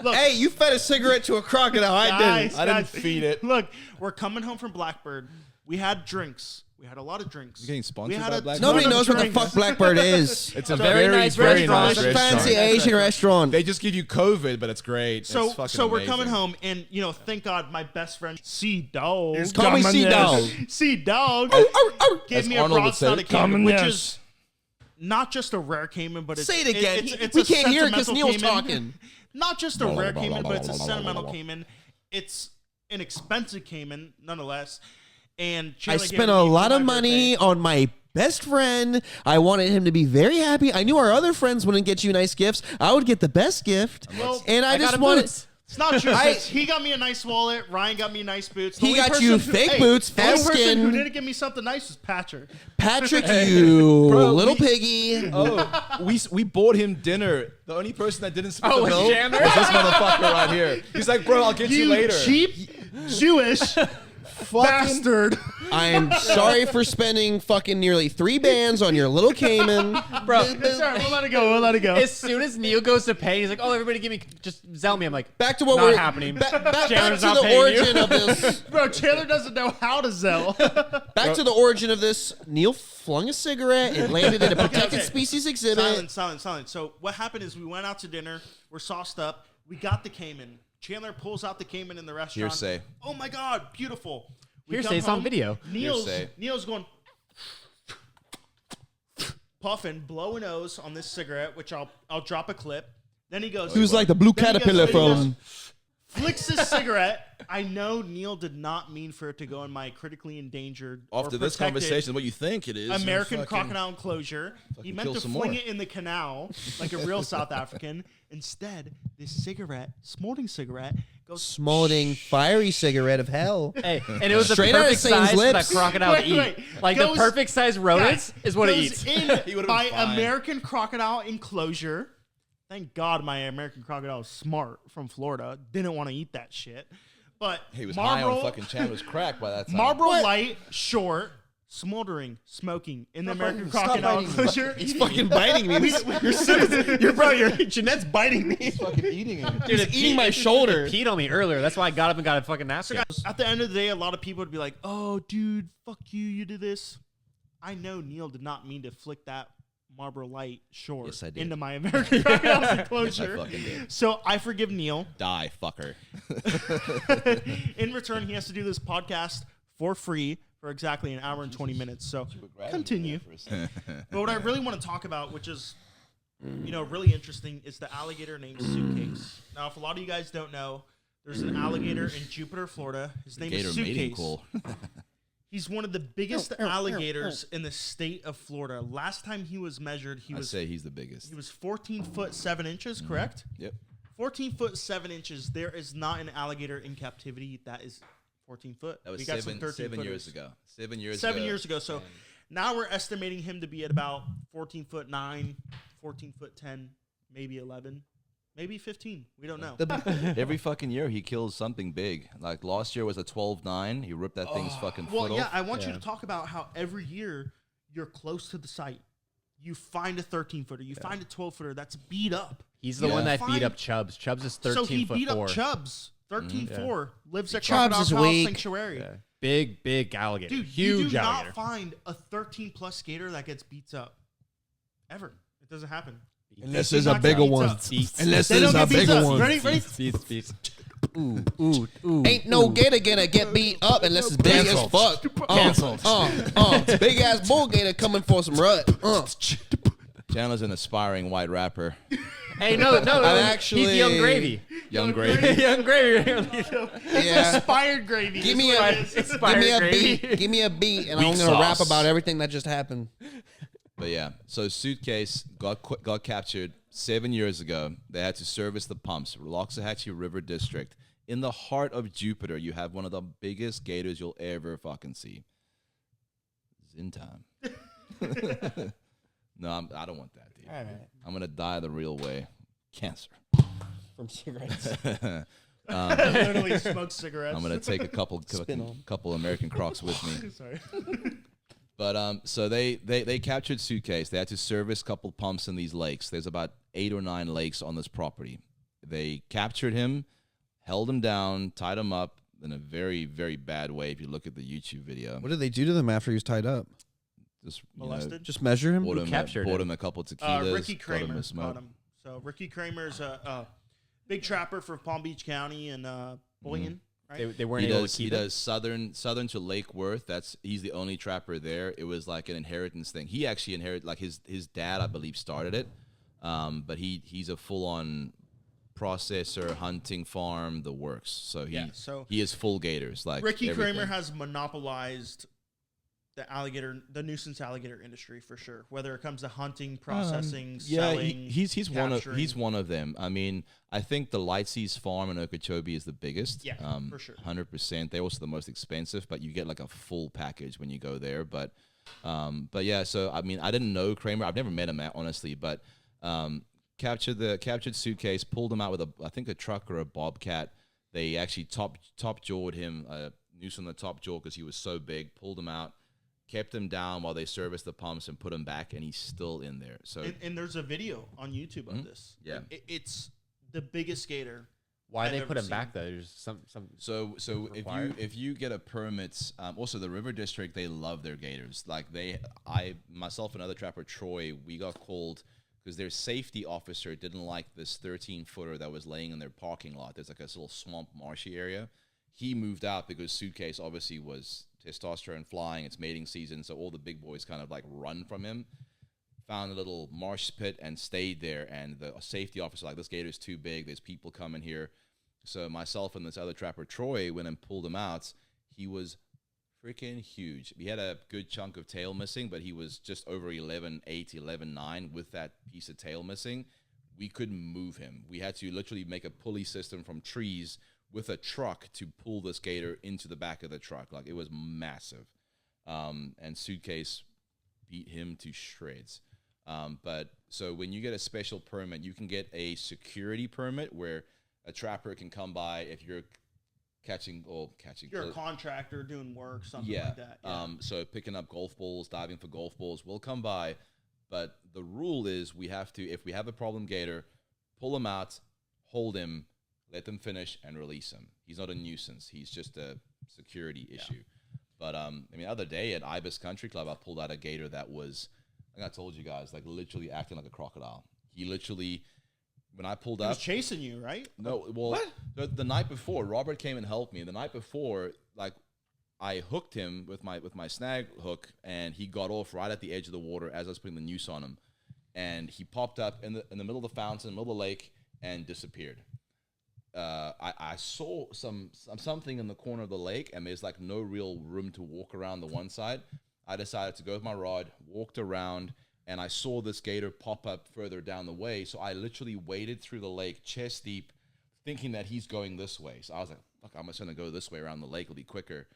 [SPEAKER 4] Look,
[SPEAKER 3] Hey, you fed a cigarette to a crocodile. I didn't.
[SPEAKER 1] I didn't feed it.
[SPEAKER 4] Look, we're coming home from Blackbird. We had drinks. We had a lot of drinks.
[SPEAKER 1] You're getting sponsored
[SPEAKER 4] We had
[SPEAKER 1] by
[SPEAKER 4] a
[SPEAKER 1] Blackbird?
[SPEAKER 3] Nobody
[SPEAKER 4] ton of
[SPEAKER 3] knows what the
[SPEAKER 4] drinks.
[SPEAKER 3] fuck Blackbird is.
[SPEAKER 1] It's a
[SPEAKER 5] very nice restaurant.
[SPEAKER 3] It's a fancy Asian restaurant.
[SPEAKER 1] They just give you COVID, but it's great.
[SPEAKER 4] So,
[SPEAKER 1] It's fucking
[SPEAKER 4] so we're
[SPEAKER 1] amazing.
[SPEAKER 4] coming home, and thank God, my best friend C Dog,
[SPEAKER 3] Call me Sea Dog.
[SPEAKER 4] C Dog, gave
[SPEAKER 1] As
[SPEAKER 4] me a
[SPEAKER 1] Arnold would say,
[SPEAKER 4] broad-snouted Cayman,
[SPEAKER 1] "Come
[SPEAKER 4] which
[SPEAKER 1] yes."
[SPEAKER 4] is not just a rare Cayman, but it's
[SPEAKER 3] Say it again.
[SPEAKER 4] It's
[SPEAKER 3] We
[SPEAKER 4] a
[SPEAKER 3] can't hear it 'cause
[SPEAKER 4] sentimental
[SPEAKER 3] Neil's
[SPEAKER 4] Cayman.
[SPEAKER 3] talking.
[SPEAKER 4] Not just a rare Cayman, but it's a sentimental Cayman. It's an expensive Cayman, nonetheless. And
[SPEAKER 3] I
[SPEAKER 4] Chandler gave
[SPEAKER 3] spent
[SPEAKER 4] it
[SPEAKER 3] a
[SPEAKER 4] to me for
[SPEAKER 3] lot of
[SPEAKER 4] my
[SPEAKER 3] money
[SPEAKER 4] birthday.
[SPEAKER 3] on my best friend. I wanted him to be very happy. I knew our other friends wouldn't get you nice gifts. I would get the best gift.
[SPEAKER 4] Well,
[SPEAKER 3] And I
[SPEAKER 5] got
[SPEAKER 3] just
[SPEAKER 5] him
[SPEAKER 3] wanted.
[SPEAKER 5] boots.
[SPEAKER 4] It's not true.
[SPEAKER 3] I-
[SPEAKER 4] 'Cause he got me a nice wallet. Ryan got me nice boots. The
[SPEAKER 3] He
[SPEAKER 4] only
[SPEAKER 3] got you
[SPEAKER 4] person who-
[SPEAKER 3] fake
[SPEAKER 4] hey,
[SPEAKER 3] boots,
[SPEAKER 4] The only person
[SPEAKER 3] foreskin.
[SPEAKER 4] who didn't give me something nice was Patrick.
[SPEAKER 3] Patrick, you
[SPEAKER 1] Bro,
[SPEAKER 3] little
[SPEAKER 1] we-
[SPEAKER 3] piggy.
[SPEAKER 1] Oh, we bought him dinner. The only person that didn't split the
[SPEAKER 5] was
[SPEAKER 1] bill
[SPEAKER 5] Chandler?
[SPEAKER 1] was this motherfucker right here. He's like, bro, I'll get you later.
[SPEAKER 4] cheap Jewish bastard.
[SPEAKER 3] I am sorry for spending fucking nearly 3 bands on your little Cayman.
[SPEAKER 5] Bro,
[SPEAKER 4] It's all right, we'll let it go. We'll let it go.
[SPEAKER 5] as soon as Neil goes to pay, he's like, "Oh, everybody, give me just Zell me." I'm like,
[SPEAKER 3] Back to what
[SPEAKER 5] Not
[SPEAKER 3] we're
[SPEAKER 5] happening.
[SPEAKER 3] Back
[SPEAKER 5] Chandler's
[SPEAKER 3] to
[SPEAKER 5] not
[SPEAKER 3] the
[SPEAKER 5] paying
[SPEAKER 3] origin
[SPEAKER 5] you.
[SPEAKER 3] of this.
[SPEAKER 4] Bro, Chandler doesn't know how to Zell.
[SPEAKER 3] Back to the origin of this. Neil flung a cigarette. It landed in a protected
[SPEAKER 4] Okay.
[SPEAKER 3] species exhibit.
[SPEAKER 4] Silent. So what happened is we went out to dinner. We're sauced up. We got the Cayman. Chandler pulls out the Cayman in the restaurant.
[SPEAKER 1] Hearsay.
[SPEAKER 4] Oh my God, beautiful. We
[SPEAKER 5] Hearsay,
[SPEAKER 4] come
[SPEAKER 5] it's on
[SPEAKER 4] home.
[SPEAKER 5] video.
[SPEAKER 1] Hearsay.
[SPEAKER 4] Neil's going puffing, blowing O's on this cigarette, which I'll drop a clip. Then he goes.
[SPEAKER 3] He was like the blue
[SPEAKER 4] Then he goes-
[SPEAKER 3] caterpillar
[SPEAKER 4] then he goes,
[SPEAKER 3] from.
[SPEAKER 4] flicks his cigarette. I know Neil did not mean for it to go in my critically endangered or
[SPEAKER 1] After this
[SPEAKER 4] protected
[SPEAKER 1] conversation, what you think it is?
[SPEAKER 4] American
[SPEAKER 1] you're fucking-
[SPEAKER 4] crocodile enclosure. He meant
[SPEAKER 1] kill
[SPEAKER 4] to
[SPEAKER 1] some
[SPEAKER 4] fling
[SPEAKER 1] more.
[SPEAKER 4] it in the canal like a real South African. Instead, this cigarette, smoldering cigarette, goes
[SPEAKER 3] Smoldering, fiery cigarette of hell.
[SPEAKER 5] "Hey," and it was the
[SPEAKER 3] Straight out of
[SPEAKER 5] perfect
[SPEAKER 3] Satan's
[SPEAKER 5] size for that
[SPEAKER 3] lips.
[SPEAKER 5] crocodile to
[SPEAKER 4] Wait,
[SPEAKER 5] eat. Like
[SPEAKER 4] goes-
[SPEAKER 5] the perfect size rodents is what it
[SPEAKER 4] goes
[SPEAKER 5] eats.
[SPEAKER 4] in
[SPEAKER 1] He would've
[SPEAKER 4] my
[SPEAKER 1] been fine.
[SPEAKER 4] American crocodile enclosure. Thank God my American crocodile is smart from Florida. Didn't want to eat that shit. But
[SPEAKER 1] He was high
[SPEAKER 4] Marlboro,
[SPEAKER 1] on fucking Chandler's crack by that time.
[SPEAKER 4] Marlboro Light, short, smoldering, smoking in the American
[SPEAKER 3] Stop
[SPEAKER 4] crocodile
[SPEAKER 3] biting me.
[SPEAKER 4] enclosure.
[SPEAKER 3] He's fucking biting me. Your Jeanette's biting me.
[SPEAKER 1] fucking eating him.
[SPEAKER 3] He's eating my shoulder.
[SPEAKER 5] Peed on me earlier. That's why I got up and got a fucking napkin.
[SPEAKER 4] At the end of the day, a lot of people would be like, "Oh, dude, fuck you, you did this." I know Neil did not mean to flick that Marlboro Light short
[SPEAKER 1] Yes, I did.
[SPEAKER 4] into my American crocodile enclosure.
[SPEAKER 1] fucking did.
[SPEAKER 4] So I forgive Neil.
[SPEAKER 1] Die, fucker.
[SPEAKER 4] In return, he has to do this podcast for free for exactly an hour and 20 minutes. So continue. But what I really want to talk about, which is, really interesting, is the alligator named Suitcase. Now, if a lot of you guys don't know, there's an alligator in Jupiter, Florida. His name
[SPEAKER 1] Gator
[SPEAKER 4] is
[SPEAKER 1] mating
[SPEAKER 4] Suitcase.
[SPEAKER 1] cool.
[SPEAKER 4] He's one of the biggest alligators in the state of Florida. Last time he was measured, he
[SPEAKER 1] I'd
[SPEAKER 4] was
[SPEAKER 1] say he's the biggest.
[SPEAKER 4] 14 foot 7 inches, correct?
[SPEAKER 1] Yep.
[SPEAKER 4] 14 foot 7 inches. There is not an alligator in captivity that is 14 foot.
[SPEAKER 1] That was
[SPEAKER 4] We got some 13
[SPEAKER 1] seven years
[SPEAKER 4] footers.
[SPEAKER 1] ago. 7 years
[SPEAKER 4] 7 years ago. So now we're estimating him to be at about 14 foot 9, 14 foot 10, maybe 11, maybe 15. We don't know.
[SPEAKER 1] Every fucking year he kills something big. Like last year was a 12-9. He ripped that thing's fucking
[SPEAKER 4] Well,
[SPEAKER 1] foot
[SPEAKER 4] yeah,
[SPEAKER 1] off.
[SPEAKER 4] I want you to talk about how every year you're close to the site. You find a 13 footer, you find a 12 footer that's beat up.
[SPEAKER 5] He's the
[SPEAKER 1] Yeah.
[SPEAKER 5] one that
[SPEAKER 4] Fine.
[SPEAKER 5] beat up Chubbs. Chubbs is 13
[SPEAKER 4] So he
[SPEAKER 5] foot
[SPEAKER 4] beat
[SPEAKER 5] 4.
[SPEAKER 4] up Chubbs. 13-4. Lives at
[SPEAKER 3] Chubbs
[SPEAKER 4] Crocodile
[SPEAKER 3] is
[SPEAKER 4] Palace
[SPEAKER 3] weak.
[SPEAKER 4] Sanctuary.
[SPEAKER 5] Yeah. Big alligator.
[SPEAKER 4] Dude,
[SPEAKER 5] Huge
[SPEAKER 4] you do
[SPEAKER 5] alligator.
[SPEAKER 4] not find a 13-plus skater that gets beats up. Ever. It doesn't happen.
[SPEAKER 3] Unless
[SPEAKER 4] Does
[SPEAKER 3] there's a
[SPEAKER 4] not
[SPEAKER 3] bigger
[SPEAKER 4] get
[SPEAKER 3] one.
[SPEAKER 4] beats up.
[SPEAKER 3] Unless
[SPEAKER 4] They
[SPEAKER 3] there's
[SPEAKER 4] don't
[SPEAKER 3] a
[SPEAKER 4] get beats
[SPEAKER 3] bigger
[SPEAKER 4] up.
[SPEAKER 3] one.
[SPEAKER 4] Ready?
[SPEAKER 5] Beats. Ooh.
[SPEAKER 3] Ain't no gator gonna get beat up unless it's big as fuck.
[SPEAKER 5] Cancelled.
[SPEAKER 3] Big ass bull gator coming for some rut.
[SPEAKER 1] Chandler's an aspiring white rapper.
[SPEAKER 5] Hey, no.
[SPEAKER 3] actually-
[SPEAKER 5] He's Young Gravy.
[SPEAKER 1] Young Gravy.
[SPEAKER 5] Young Gravy.
[SPEAKER 3] Yeah.
[SPEAKER 4] Inspired gravy.
[SPEAKER 3] Give
[SPEAKER 4] is
[SPEAKER 3] me
[SPEAKER 4] what
[SPEAKER 3] a
[SPEAKER 4] it is.
[SPEAKER 3] give me
[SPEAKER 5] Expired
[SPEAKER 3] a
[SPEAKER 5] gravy.
[SPEAKER 3] beat. Give me a beat, and
[SPEAKER 1] Weak
[SPEAKER 3] I'm gonna rap
[SPEAKER 1] sauce.
[SPEAKER 3] about everything that just happened.
[SPEAKER 1] But yeah, so Suitcase got captured 7 years ago. They had to service the pumps, Loxahatchee River District. in the heart of Jupiter, you have one of the biggest gators you'll ever fucking see. It's in time. No, I don't want that, dude.
[SPEAKER 3] All right.
[SPEAKER 1] I'm gonna die the real way, cancer.
[SPEAKER 2] From cigarettes.
[SPEAKER 4] Literally smoke cigarettes.
[SPEAKER 1] I'm gonna take a couple American Crocs with me.
[SPEAKER 4] Sorry.
[SPEAKER 1] But so they captured Suitcase. They had to service a couple pumps in these lakes. There's about 8 or 9 lakes on this property. They captured him, held him down, tied him up in a very, very bad way. If you look at the YouTube video,
[SPEAKER 2] What did they do to them after he was tied up?
[SPEAKER 1] just
[SPEAKER 4] Molested?
[SPEAKER 2] Just measure him?
[SPEAKER 1] bought
[SPEAKER 5] captured
[SPEAKER 1] him a couple tequilas,
[SPEAKER 4] Ricky
[SPEAKER 1] got him
[SPEAKER 4] Kramer
[SPEAKER 1] a smoke.
[SPEAKER 4] caught him. So Ricky Kramer's a big trapper for Palm Beach County and Boyan, right?
[SPEAKER 5] They weren't
[SPEAKER 1] He
[SPEAKER 5] able
[SPEAKER 1] does,
[SPEAKER 5] to keep
[SPEAKER 1] he
[SPEAKER 5] it.
[SPEAKER 1] does southern to Lake Worth. He's the only trapper there. It was like an inheritance thing. He actually inherited, like his dad, I believe, started it. But he's a full on processor, hunting farm, the works. So he is full gators. Like
[SPEAKER 4] Ricky
[SPEAKER 1] everything.
[SPEAKER 4] Kramer has monopolized the nuisance alligator industry for sure. Whether it comes to hunting, processing, selling,
[SPEAKER 1] he's
[SPEAKER 4] capturing.
[SPEAKER 1] one of them. I mean, I think the Lightseas farm in Okeechobee is the biggest.
[SPEAKER 4] Yeah, for sure.
[SPEAKER 1] 100%. They're also the most expensive, but you get like a full package when you go there. But yeah. So I mean, I didn't know Kramer. I've never met him, honestly. But captured Suitcase, pulled him out with I think a truck or a bobcat. They actually top jawed him, noose on the top jaw because he was so big. Pulled him out. Kept him down while they serviced the pumps and put him back, and he's still in there. So
[SPEAKER 4] and there's a video on YouTube of this.
[SPEAKER 1] Yeah.
[SPEAKER 4] It's the biggest gator.
[SPEAKER 5] Why
[SPEAKER 4] I've
[SPEAKER 5] they
[SPEAKER 4] ever
[SPEAKER 5] put him
[SPEAKER 4] seen.
[SPEAKER 5] back though? There's some.
[SPEAKER 1] So
[SPEAKER 5] required?
[SPEAKER 1] if you get a permit, also the River District, they love their gators. Like myself and other trapper Troy, we got called because their safety officer didn't like this 13-footer that was laying in their parking lot. There's like a little swamp marshy area. He moved out because Suitcase obviously was testosterone flying. It's mating season, so all the big boys kind of like run from him. Found a little marsh pit and stayed there. And the safety officer like, this gator's too big. There's people coming here. So myself and this other trapper Troy went and pulled him out. He was freaking huge. He had a good chunk of tail missing, but he was just over 11.8, 11.9 with that piece of tail missing. We couldn't move him. We had to literally make a pulley system from trees with a truck to pull this gator into the back of the truck. Like, it was massive. And Suitcase beat him to shreds. But so when you get a special permit, you can get a security permit where a trapper can come by if you're catching.
[SPEAKER 4] You're a contractor doing work, something
[SPEAKER 1] Yeah.
[SPEAKER 4] like that. Yeah.
[SPEAKER 1] So picking up golf balls, diving for golf balls, we'll come by. But the rule is we have to, if we have a problem gator, pull him out, hold him, let them finish, and release him. He's not a nuisance. He's just a security issue. But, I mean, the other day at Ibis Country Club, I pulled out a gator that was, I think I told you guys, like literally acting like a crocodile. He literally, when I pulled
[SPEAKER 4] He
[SPEAKER 1] up.
[SPEAKER 4] was chasing you, right?
[SPEAKER 1] No, well, the night before, Robert came and helped me. The night before, like, I hooked him with my snag hook, and he got off right at the edge of the water as I was putting the noose on him. And he popped up in the middle of the fountain, in the middle of the lake, and disappeared. I saw something in the corner of the lake, and there's like no real room to walk around the one side. I decided to go with my rod, walked around, and I saw this gator pop up further down the way. So I literally waded through the lake chest deep, thinking that he's going this way. So I was like, fuck, I'm just going to go this way around the lake. It'll be quicker.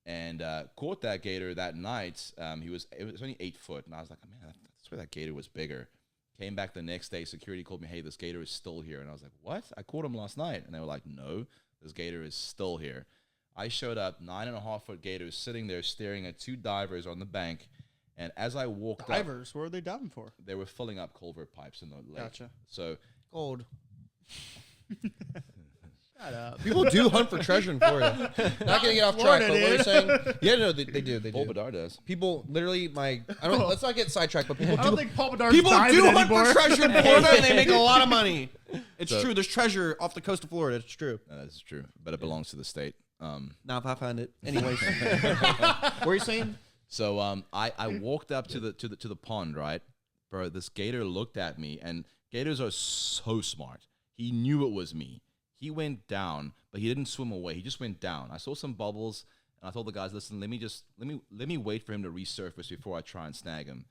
[SPEAKER 1] And caught that gator that night. It was only 8 foot. And I was like, man, that's where that gator was bigger. Came back the next day. Security called me, hey, this gator is still here. And I was like, what? I caught him last night. And they were like, no, this gator is still here. I showed up, 9.5-foot gator sitting there staring at 2 divers on the bank. And as I walked
[SPEAKER 4] Divers, what were they diving for?
[SPEAKER 1] up, they were filling up culvert pipes in the lake.
[SPEAKER 4] Gotcha.
[SPEAKER 1] So
[SPEAKER 2] Gold.
[SPEAKER 4] Shut up.
[SPEAKER 2] People do hunt for treasure in Florida. Not gonna get off track,
[SPEAKER 4] Florida,
[SPEAKER 2] but what you're
[SPEAKER 4] dude.
[SPEAKER 2] saying? Yeah, no, they do. They
[SPEAKER 1] Paul
[SPEAKER 2] do.
[SPEAKER 1] Bedard does.
[SPEAKER 2] People literally, let's not get sidetracked, but people
[SPEAKER 4] I don't
[SPEAKER 2] do.
[SPEAKER 4] think Paul Bedard's
[SPEAKER 2] People
[SPEAKER 4] diving
[SPEAKER 2] do hunt
[SPEAKER 4] anymore.
[SPEAKER 2] for treasure in Florida, and they make a lot of money. It's
[SPEAKER 1] So-
[SPEAKER 2] true. There's treasure off the coast of Florida. It's true.
[SPEAKER 1] That's true. But it belongs to the state.
[SPEAKER 2] Now if I find it, anyways. What are you saying?
[SPEAKER 1] So I walked up to the pond, right? Bro, this gator looked at me, and gators are so smart. He knew it was me. He went down, but he didn't swim away. He just went down. I saw some bubbles, and I told the guys, listen, let me wait for him to resurface before I try and snag him.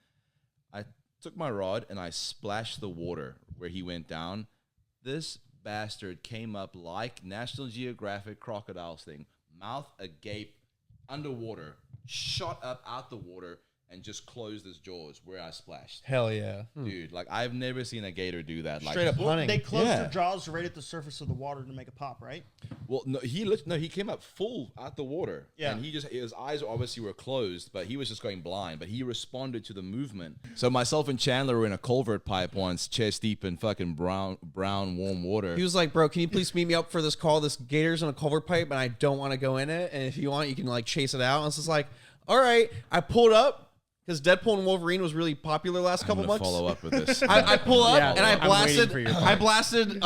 [SPEAKER 1] I took my rod and I splashed the water where he went down. This bastard came up like National Geographic crocodiles thing, mouth agape, underwater, shot up out the water, and just closed his jaws where I splashed.
[SPEAKER 2] Hell yeah.
[SPEAKER 1] Dude, like I've never seen a gator do that. Like
[SPEAKER 2] Straight up hunting.
[SPEAKER 4] They closed
[SPEAKER 1] Yeah.
[SPEAKER 4] their jaws right at the surface of the water to make a pop, right?
[SPEAKER 1] Well, no, he came up full out the water.
[SPEAKER 4] Yeah.
[SPEAKER 1] And his eyes obviously were closed, but he was just going blind. But he responded to the movement. So myself and Chandler were in a culvert pipe once, chest deep in fucking brown warm water.
[SPEAKER 2] He was like, bro, can you please meet me up for this call? This gator's in a culvert pipe, and I don't want to go in it. And if you want, you can like chase it out. And it's just like, all right. I pulled up because Deadpool and Wolverine was really popular last couple
[SPEAKER 1] I'm
[SPEAKER 2] months.
[SPEAKER 1] gonna follow up with this.
[SPEAKER 2] I pull up
[SPEAKER 5] Yeah,
[SPEAKER 2] and I
[SPEAKER 5] I'm waiting
[SPEAKER 2] blasted.
[SPEAKER 5] for your
[SPEAKER 2] I blasted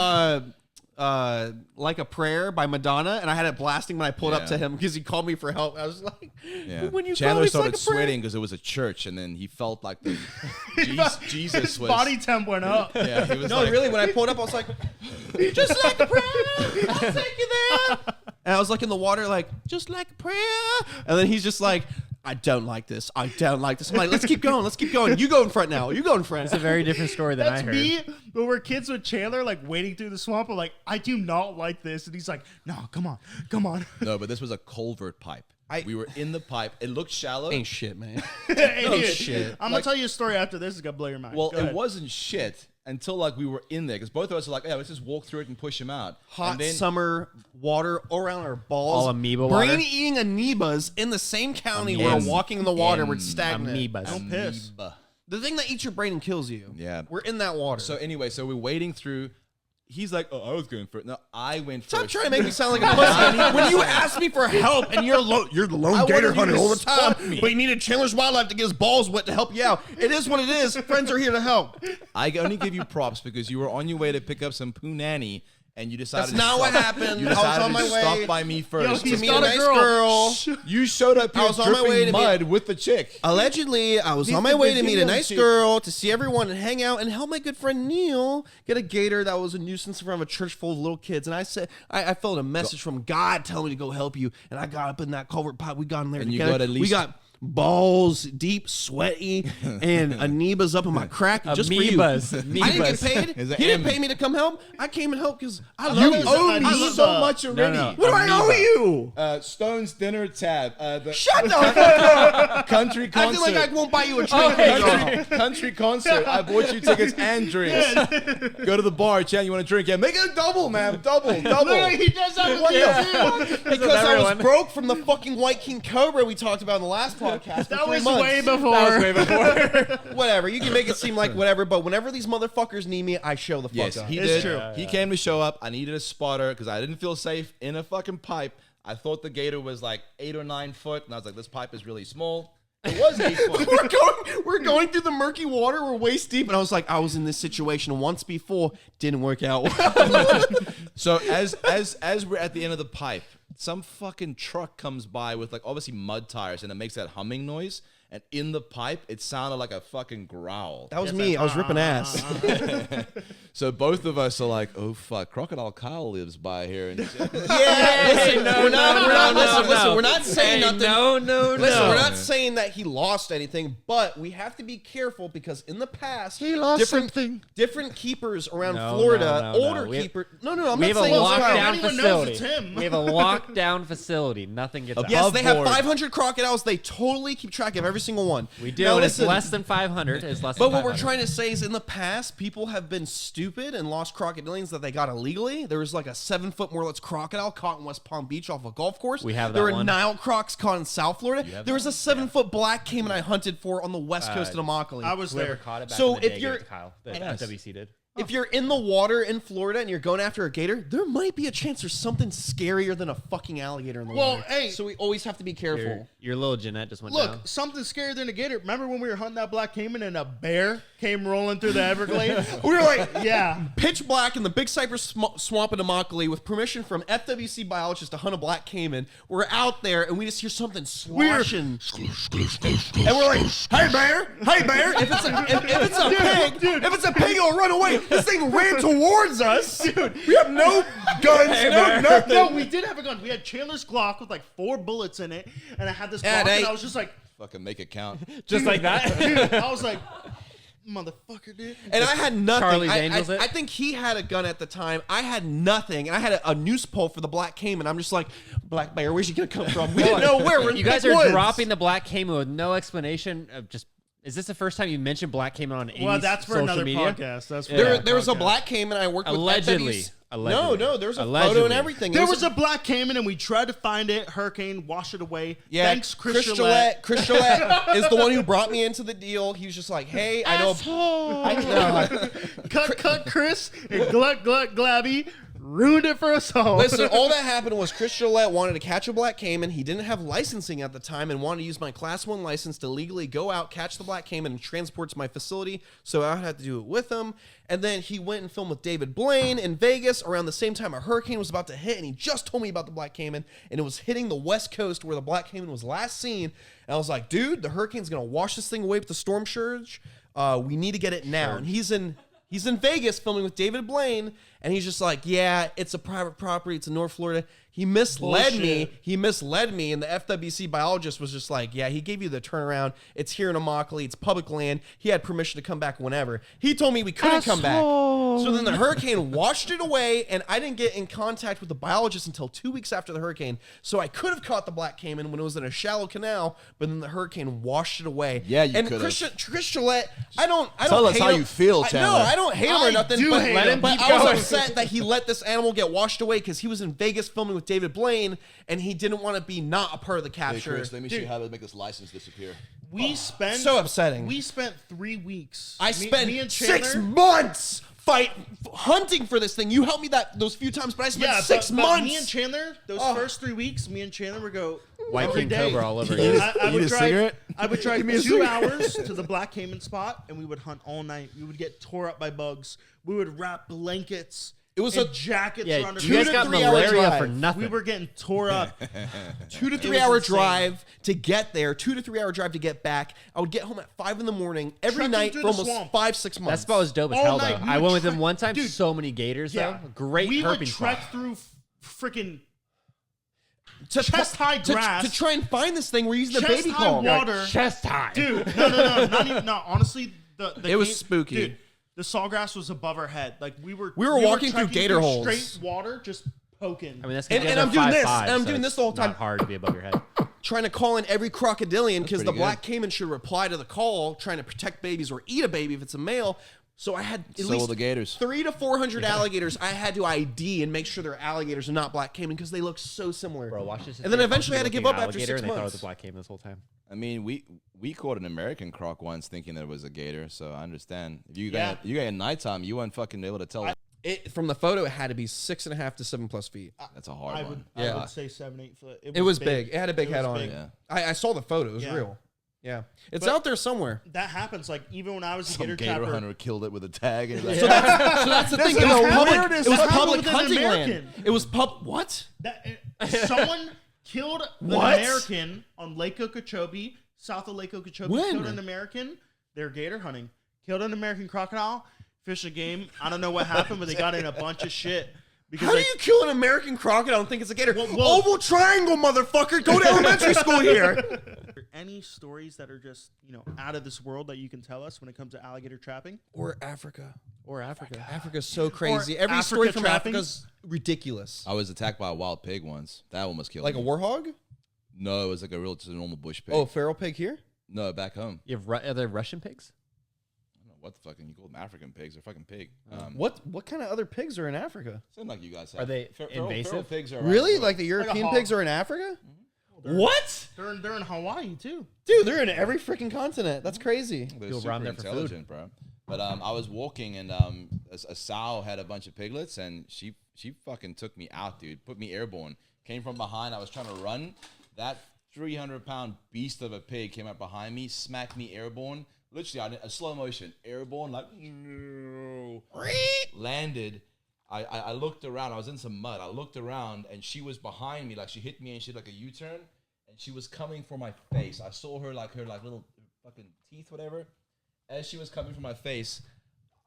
[SPEAKER 2] Like a Prayer by Madonna, and I had it blasting when I pulled up
[SPEAKER 1] Yeah.
[SPEAKER 2] to him because he called me for help. I was like,
[SPEAKER 1] Yeah.
[SPEAKER 2] when you call
[SPEAKER 1] Chandler
[SPEAKER 2] me
[SPEAKER 1] started
[SPEAKER 2] Like a Prayer.
[SPEAKER 1] sweating because it was a church, and then he felt like the Jesus
[SPEAKER 4] His
[SPEAKER 1] was.
[SPEAKER 4] body temp went up.
[SPEAKER 1] Yeah, he was
[SPEAKER 2] No,
[SPEAKER 1] like,
[SPEAKER 2] really, when I pulled up, I was like, just like a prayer, I'll take you there. And I was like in the water, like, just like a prayer. And then he's just like, I don't like this. I don't like this. I'm like, let's keep going. Let's keep going. You go in front now. You go in front.
[SPEAKER 5] It's a very different story than
[SPEAKER 4] That's
[SPEAKER 5] I heard.
[SPEAKER 4] me when we're kids with Chandler, like wading through the swamp. I'm like, I do not like this. And he's like, no, come on, come on.
[SPEAKER 1] No, but this was a culvert pipe. We were in the pipe. It looked shallow.
[SPEAKER 2] Ain't shit, man.
[SPEAKER 4] Hey, dude,
[SPEAKER 2] shit.
[SPEAKER 4] I'm gonna tell you a story after this. It's gonna blow your mind.
[SPEAKER 1] Well,
[SPEAKER 4] Go
[SPEAKER 1] it
[SPEAKER 4] ahead.
[SPEAKER 1] wasn't shit until like we were in there because both of us were like, yeah, let's just walk through it and push him out.
[SPEAKER 2] Hot
[SPEAKER 1] and then,
[SPEAKER 2] summer water all around our balls.
[SPEAKER 5] All amoeba water?
[SPEAKER 2] Brain-eating amoebas in the same county
[SPEAKER 5] Amoebas.
[SPEAKER 2] where walking in the water were stagnant.
[SPEAKER 5] Amoebas.
[SPEAKER 4] Don't piss.
[SPEAKER 2] The thing that eats your brain and kills you.
[SPEAKER 1] Yeah.
[SPEAKER 2] We're in that water.
[SPEAKER 1] So anyway, so we're wading through. He's like, oh, I was going first. No, I went
[SPEAKER 2] Stop
[SPEAKER 1] first.
[SPEAKER 2] trying to make me sound like a pussy. When you ask me for help and you're the lone
[SPEAKER 1] I wanted
[SPEAKER 2] gator
[SPEAKER 1] you
[SPEAKER 2] hunter
[SPEAKER 1] to
[SPEAKER 2] all the time,
[SPEAKER 1] spot me.
[SPEAKER 2] but you needed Chandler's Wildlife to get his balls wet to help you out. It is what it is. Friends are here to help.
[SPEAKER 1] I only give you props because you were on your way to pick up some punani and you decided.
[SPEAKER 2] That's not what happened.
[SPEAKER 1] You
[SPEAKER 2] I was
[SPEAKER 1] decided
[SPEAKER 2] on my
[SPEAKER 1] to
[SPEAKER 2] way.
[SPEAKER 1] stop by me first.
[SPEAKER 2] To
[SPEAKER 4] He's
[SPEAKER 2] meet a
[SPEAKER 4] got a
[SPEAKER 2] nice
[SPEAKER 4] girl.
[SPEAKER 2] girl.
[SPEAKER 1] You showed up
[SPEAKER 2] I
[SPEAKER 1] here
[SPEAKER 2] was on my way
[SPEAKER 1] dripping
[SPEAKER 2] to
[SPEAKER 1] mud with the chick.
[SPEAKER 2] Allegedly, I was
[SPEAKER 1] He's
[SPEAKER 2] on my
[SPEAKER 1] the
[SPEAKER 2] way to meet a
[SPEAKER 1] Brazilian
[SPEAKER 2] nice
[SPEAKER 1] chick.
[SPEAKER 2] girl, to see everyone and hang out and help my good friend Neil get a gator that was a nuisance in front of a church full of little kids. And I said, I felt a message from God telling me to go help you. And I got up in that culvert pipe. We got in there
[SPEAKER 1] And you
[SPEAKER 2] together.
[SPEAKER 1] got at
[SPEAKER 2] we
[SPEAKER 1] least-
[SPEAKER 2] got balls deep, sweaty, and amoebas up in my crack just for you.
[SPEAKER 5] Amoebas.
[SPEAKER 2] I didn't get
[SPEAKER 5] Amoebas.
[SPEAKER 2] paid.
[SPEAKER 1] Is it
[SPEAKER 2] He didn't
[SPEAKER 1] M?
[SPEAKER 2] pay me to come help. I came and helped because I love
[SPEAKER 1] You
[SPEAKER 2] you.
[SPEAKER 1] owe me
[SPEAKER 4] amoeba.
[SPEAKER 1] so much already.
[SPEAKER 5] no.
[SPEAKER 2] What do I owe you?
[SPEAKER 1] Stone's dinner tab. The
[SPEAKER 2] Shut the fuck up.
[SPEAKER 1] country
[SPEAKER 2] I
[SPEAKER 1] concert.
[SPEAKER 2] feel like I won't buy you a drink.
[SPEAKER 1] Country concert. I bought you tickets and drinks. Go to the bar, Chan. You want a drink? Yeah, make it a double, man. Double.
[SPEAKER 4] He does that
[SPEAKER 1] What
[SPEAKER 4] with
[SPEAKER 1] the
[SPEAKER 4] you.
[SPEAKER 1] fuck?
[SPEAKER 2] Because I was
[SPEAKER 5] everyone.
[SPEAKER 2] broke from the fucking White King Cobra we talked about in the last podcast.
[SPEAKER 4] That was way before.
[SPEAKER 2] Whatever. You can make it seem like whatever, but whenever these motherfuckers need me, I show the fuck
[SPEAKER 1] Yes,
[SPEAKER 2] up.
[SPEAKER 1] he
[SPEAKER 4] It's
[SPEAKER 1] did.
[SPEAKER 4] true.
[SPEAKER 1] He came to show up. I needed a spotter because I didn't feel safe in a fucking pipe. I thought the gator was like 8 or 9 foot, and I was like, this pipe is really small. It was 8 foot.
[SPEAKER 2] we're going through the murky water. We're waist deep, and I was like, I was in this situation once before. Didn't work out.
[SPEAKER 1] So as we're at the end of the pipe, some fucking truck comes by with like obviously mud tires, and it makes that humming noise. And in the pipe, it sounded like a fucking growl.
[SPEAKER 2] That was me. I was ripping ass.
[SPEAKER 1] So both of us are like, oh fuck, Crocodile Kyle lives by here. And
[SPEAKER 2] Listen, we're not saying nothing.
[SPEAKER 5] No.
[SPEAKER 2] Listen, we're not saying that he lost anything, but we have to be careful because in the past,
[SPEAKER 1] He lost something.
[SPEAKER 2] Different keepers around
[SPEAKER 5] No,
[SPEAKER 2] Florida,
[SPEAKER 5] no.
[SPEAKER 2] older
[SPEAKER 5] We have-
[SPEAKER 2] keepers. I'm
[SPEAKER 5] We
[SPEAKER 2] not
[SPEAKER 5] have a
[SPEAKER 2] saying those guys.
[SPEAKER 5] lockdown
[SPEAKER 4] Anyone knows it's
[SPEAKER 5] facility.
[SPEAKER 4] him.
[SPEAKER 5] We have a lockdown facility. Nothing gets out.
[SPEAKER 2] Yes, they have
[SPEAKER 1] board.
[SPEAKER 2] 500 crocodiles. They totally keep track of every single one.
[SPEAKER 5] We do.
[SPEAKER 2] Now,
[SPEAKER 5] And it's
[SPEAKER 2] listen,
[SPEAKER 5] less than 500. It's less
[SPEAKER 2] But
[SPEAKER 5] than
[SPEAKER 2] what we're
[SPEAKER 5] 500.
[SPEAKER 2] trying to say is in the past, people have been stupid and lost crocodilians that they got illegally. There was like a 7-foot Morlet's crocodile caught in West Palm Beach off a golf course.
[SPEAKER 5] We have
[SPEAKER 2] There
[SPEAKER 5] that
[SPEAKER 2] were
[SPEAKER 5] one.
[SPEAKER 2] Nile crocs caught in South Florida.
[SPEAKER 5] have
[SPEAKER 2] There was a 7-foot black caiman I hunted for on the west coast of Immokalee.
[SPEAKER 4] I was
[SPEAKER 5] Whoever
[SPEAKER 4] there.
[SPEAKER 5] caught it back
[SPEAKER 2] So
[SPEAKER 5] in the
[SPEAKER 2] if
[SPEAKER 5] day
[SPEAKER 2] you're-
[SPEAKER 5] gave it to Kyle. The FWC did.
[SPEAKER 2] If you're in the water in Florida and you're going after a gator, there might be a chance there's something scarier than a fucking alligator in the
[SPEAKER 4] Well,
[SPEAKER 2] water.
[SPEAKER 4] hey.
[SPEAKER 2] So we always have to be careful.
[SPEAKER 5] Your little Jeanette just went
[SPEAKER 4] Look,
[SPEAKER 5] down.
[SPEAKER 4] something scarier than a gator. Remember when we were hunting that black caiman and a bear came rolling through the Everglades?
[SPEAKER 2] We were like,
[SPEAKER 4] Yeah.
[SPEAKER 2] pitch black in the Big Cypress Swamp in Immokalee with permission from FWC biologists to hunt a black caiman. We're out there and we just hear something sloshing. And we're like, hey bear, if it's a pig, if it's a pig, it'll run away. This thing ran towards us. Dude, we have no guns, no nothing.
[SPEAKER 4] No, we did have a gun. We had Chandler's Glock with like 4 bullets in it, and I had this
[SPEAKER 2] Yeah,
[SPEAKER 4] Glock, and
[SPEAKER 2] they-
[SPEAKER 4] I was just like,
[SPEAKER 1] fucking make it count.
[SPEAKER 5] Just like that.
[SPEAKER 4] dude, I was like, motherfucker, dude.
[SPEAKER 2] And I had nothing.
[SPEAKER 5] Charlie's Angels it?
[SPEAKER 2] I think he had a gun at the time. I had nothing. And I had a noose pole for the black caiman. I'm just like, Black Bear, where's he going to come from? We didn't know where. We're in
[SPEAKER 5] You
[SPEAKER 2] the
[SPEAKER 5] guys
[SPEAKER 2] big
[SPEAKER 5] are
[SPEAKER 2] woods.
[SPEAKER 5] dropping the black caiman with no explanation of just. Is this the first time you mentioned black caiman on 80s
[SPEAKER 4] Well, that's for
[SPEAKER 5] social
[SPEAKER 4] another
[SPEAKER 5] media?
[SPEAKER 4] podcast. That's for
[SPEAKER 2] There,
[SPEAKER 4] another
[SPEAKER 2] there was a
[SPEAKER 4] podcast.
[SPEAKER 2] black caiman. I worked
[SPEAKER 5] Allegedly.
[SPEAKER 2] with FWC.
[SPEAKER 5] Allegedly.
[SPEAKER 2] No, there was a photo
[SPEAKER 5] Allegedly.
[SPEAKER 2] and everything.
[SPEAKER 4] There was a black caiman, and we tried to find it. Hurricane washed it away.
[SPEAKER 2] Yeah,
[SPEAKER 4] Thanks, Chris Gillette.
[SPEAKER 2] Chris Gillette is the one who brought me into the deal. He was just like, hey, I know.
[SPEAKER 4] Cut, Chris, and Glut, Glabby ruined it for us all.
[SPEAKER 2] Listen, all that happened was Chris Gillette wanted to catch a black caiman. He didn't have licensing at the time and wanted to use my Class 1 license to legally go out, catch the black caiman, and transport to my facility. So I had to do it with him. And then he went and filmed with David Blaine in Vegas around the same time a hurricane was about to hit. And he just told me about the black caiman. And it was hitting the West Coast where the black caiman was last seen. And I was like, dude, the hurricane's going to wash this thing away with the storm surge. We need to get it now. And he's in Vegas filming with David Blaine, and he's just like, yeah, it's a private property. It's in North Florida. He misled me. He misled me, and the FWC biologist was just like, yeah, he gave you the turnaround. It's here in Immokalee. It's public land. He had permission to come back whenever. He told me we couldn't come back. So then the hurricane washed it away, and I didn't get in contact with the biologist until 2 weeks after the hurricane. So I could have caught the black caiman when it was in a shallow canal, but then the hurricane washed it away.
[SPEAKER 1] Yeah, you
[SPEAKER 2] and
[SPEAKER 1] could
[SPEAKER 2] Chris
[SPEAKER 1] have.
[SPEAKER 2] Gillette, I don't
[SPEAKER 1] Tell us
[SPEAKER 2] hate
[SPEAKER 1] how
[SPEAKER 2] him.
[SPEAKER 1] you feel,
[SPEAKER 2] No,
[SPEAKER 1] Chandler.
[SPEAKER 2] I don't hate him or nothing.
[SPEAKER 4] do
[SPEAKER 2] But,
[SPEAKER 4] hate him.
[SPEAKER 2] but
[SPEAKER 5] Keep
[SPEAKER 2] I was
[SPEAKER 5] going.
[SPEAKER 2] upset that he let this animal get washed away because he was in Vegas filming with David Blaine, and he didn't want to be not a part of the
[SPEAKER 1] Hey,
[SPEAKER 2] capture.
[SPEAKER 1] Chris, let me show you how to make this license disappear.
[SPEAKER 4] We spent
[SPEAKER 2] so upsetting.
[SPEAKER 4] We spent 3 weeks.
[SPEAKER 2] I spent
[SPEAKER 4] me and
[SPEAKER 2] 6
[SPEAKER 4] Chandler-
[SPEAKER 2] months hunting for this thing. You helped me those few times, but I spent
[SPEAKER 4] Yeah,
[SPEAKER 2] 6
[SPEAKER 4] but
[SPEAKER 2] months.
[SPEAKER 4] Me and Chandler, those first 3 weeks, me and Chandler would go
[SPEAKER 5] White
[SPEAKER 4] every
[SPEAKER 5] King
[SPEAKER 4] day.
[SPEAKER 5] Cobra all over again.
[SPEAKER 4] I
[SPEAKER 1] You
[SPEAKER 4] would
[SPEAKER 1] need a
[SPEAKER 4] drive.
[SPEAKER 1] cigarette?
[SPEAKER 4] I would drive 2 hours to the black caiman spot, and we would hunt all night. We would get tore up by bugs. We would wrap blankets.
[SPEAKER 2] It was
[SPEAKER 4] and
[SPEAKER 2] a
[SPEAKER 4] jackets
[SPEAKER 5] Yeah,
[SPEAKER 4] around our
[SPEAKER 5] you guys
[SPEAKER 2] to
[SPEAKER 5] got
[SPEAKER 2] 3 hour
[SPEAKER 5] malaria
[SPEAKER 2] drive.
[SPEAKER 5] for nothing.
[SPEAKER 4] We were getting tore up.
[SPEAKER 2] 2 to 3
[SPEAKER 4] was
[SPEAKER 2] hour
[SPEAKER 4] insane.
[SPEAKER 2] drive to get there, 2 to 3 hour drive to get back. I would get home at 5 in the morning every
[SPEAKER 4] Trekking
[SPEAKER 2] night
[SPEAKER 4] through
[SPEAKER 2] for
[SPEAKER 4] the
[SPEAKER 2] almost
[SPEAKER 4] swamp.
[SPEAKER 2] 5-6 months.
[SPEAKER 5] That spot was dope as
[SPEAKER 4] All
[SPEAKER 5] hell,
[SPEAKER 4] night,
[SPEAKER 5] though.
[SPEAKER 4] we
[SPEAKER 5] I
[SPEAKER 4] would
[SPEAKER 5] went with him
[SPEAKER 4] trek-
[SPEAKER 5] one time.
[SPEAKER 4] Dude,
[SPEAKER 5] So many gators,
[SPEAKER 4] Yeah,
[SPEAKER 5] though. Great
[SPEAKER 4] we would
[SPEAKER 5] herping
[SPEAKER 4] trek
[SPEAKER 5] spot.
[SPEAKER 4] through freaking
[SPEAKER 2] to
[SPEAKER 4] chest-high grass.
[SPEAKER 2] to try and find this thing. We're using the
[SPEAKER 4] chest
[SPEAKER 2] baby
[SPEAKER 4] high
[SPEAKER 2] call.
[SPEAKER 4] water.
[SPEAKER 5] Chest high.
[SPEAKER 4] Dude, no, not even. No, honestly, the
[SPEAKER 2] It was
[SPEAKER 4] game-
[SPEAKER 2] spooky.
[SPEAKER 4] Dude, the sawgrass was above our head. Like we were
[SPEAKER 2] walking through
[SPEAKER 4] trekking
[SPEAKER 2] gator holes.
[SPEAKER 4] straight water, just poking.
[SPEAKER 5] I mean, that's
[SPEAKER 2] And I'm doing this, and I'm doing this the whole time.
[SPEAKER 5] Not hard to be above your head.
[SPEAKER 2] Trying to call in every crocodilian because the
[SPEAKER 1] pretty
[SPEAKER 2] black caiman should reply to the call, trying to protect babies or eat a baby if it's a male. So I had at
[SPEAKER 1] So
[SPEAKER 2] least
[SPEAKER 1] will the gators.
[SPEAKER 2] 300 to 400 alligators. I had to ID and make sure they're alligators and not black caiman because they look so similar.
[SPEAKER 5] Bro, watch this.
[SPEAKER 2] And then eventually I had to give up after
[SPEAKER 5] alligator,
[SPEAKER 2] 6
[SPEAKER 5] and they thought it
[SPEAKER 2] months.
[SPEAKER 5] was a black caiman this whole time.
[SPEAKER 1] I mean, we caught an American croc once thinking that it was a gator, so I understand. If you
[SPEAKER 4] Yeah.
[SPEAKER 1] got at nighttime, you weren't fucking able to tell.
[SPEAKER 2] From the photo, it had to be 6.5 to 7+ feet.
[SPEAKER 1] That's a hard
[SPEAKER 4] I
[SPEAKER 1] one.
[SPEAKER 2] Yeah.
[SPEAKER 4] would say 7-8 foot.
[SPEAKER 2] It was big. It had a big head on
[SPEAKER 4] big.
[SPEAKER 2] it.
[SPEAKER 1] Yeah.
[SPEAKER 2] I saw the photo. It was
[SPEAKER 4] Yeah.
[SPEAKER 2] real. Yeah. It's
[SPEAKER 4] But-
[SPEAKER 2] out there somewhere.
[SPEAKER 4] That happens. Like even when I was a
[SPEAKER 1] Some
[SPEAKER 4] gator
[SPEAKER 1] gator
[SPEAKER 4] trapper.
[SPEAKER 1] hunter killed it with a tag. And like,
[SPEAKER 2] So that's the thing. It
[SPEAKER 4] is
[SPEAKER 2] was
[SPEAKER 4] the
[SPEAKER 2] public.
[SPEAKER 4] weirdest
[SPEAKER 2] It was
[SPEAKER 4] thing
[SPEAKER 2] public
[SPEAKER 4] with an
[SPEAKER 2] hunting
[SPEAKER 4] American.
[SPEAKER 2] land. It was what?
[SPEAKER 4] Someone killed an
[SPEAKER 2] What?
[SPEAKER 4] American on Lake Okeechobee, south of Lake Okeechobee.
[SPEAKER 2] When?
[SPEAKER 4] Killed an American. They're gator hunting. Killed an American crocodile. Fish a game. I don't know what happened, but they got in a bunch of shit. Because
[SPEAKER 2] How do
[SPEAKER 4] like,
[SPEAKER 2] you kill an American crocodile and think it's a gator?
[SPEAKER 4] Well-
[SPEAKER 2] Oval triangle, motherfucker! Go to elementary school here.
[SPEAKER 4] any stories that are just out of this world that you can tell us when it comes to alligator trapping?
[SPEAKER 2] Or Africa.
[SPEAKER 5] Or Africa.
[SPEAKER 2] Africa's so crazy. Every
[SPEAKER 4] Africa
[SPEAKER 2] story from
[SPEAKER 4] trapping?
[SPEAKER 2] Africa's ridiculous.
[SPEAKER 1] I was attacked by a wild pig once. That almost killed
[SPEAKER 2] Like a
[SPEAKER 1] me.
[SPEAKER 2] warhog?
[SPEAKER 1] No, it was like just a normal bush pig.
[SPEAKER 2] Oh, feral pig here?
[SPEAKER 1] No, back home.
[SPEAKER 5] You have other Russian pigs?
[SPEAKER 1] I don't know what the fucking you call them African pigs. They're fucking pig.
[SPEAKER 2] What kind of other pigs are in Africa?
[SPEAKER 1] Seem like you guys have.
[SPEAKER 5] Are they
[SPEAKER 1] feral
[SPEAKER 5] invasive?
[SPEAKER 1] pigs are
[SPEAKER 2] Really?
[SPEAKER 1] around.
[SPEAKER 2] Like the European
[SPEAKER 4] hog.
[SPEAKER 2] pigs are in Africa? What?
[SPEAKER 4] They're in Hawaii too.
[SPEAKER 2] Dude, they're in every freaking continent. That's crazy.
[SPEAKER 1] They're
[SPEAKER 5] People
[SPEAKER 1] super
[SPEAKER 5] roam there for food.
[SPEAKER 1] intelligent, bro. But I was walking and a sow had a bunch of piglets and she fucking took me out, dude. Put me airborne. Came from behind. I was trying to run. That 300-pound beast of a pig came up behind me, smacked me airborne. Literally, a slow motion, airborne, like landed. I looked around. I was in some mud. I looked around and she was behind me, like she hit me and she did like a U-turn, and she was coming for my face. I saw her like little fucking teeth, whatever. As she was coming for my face,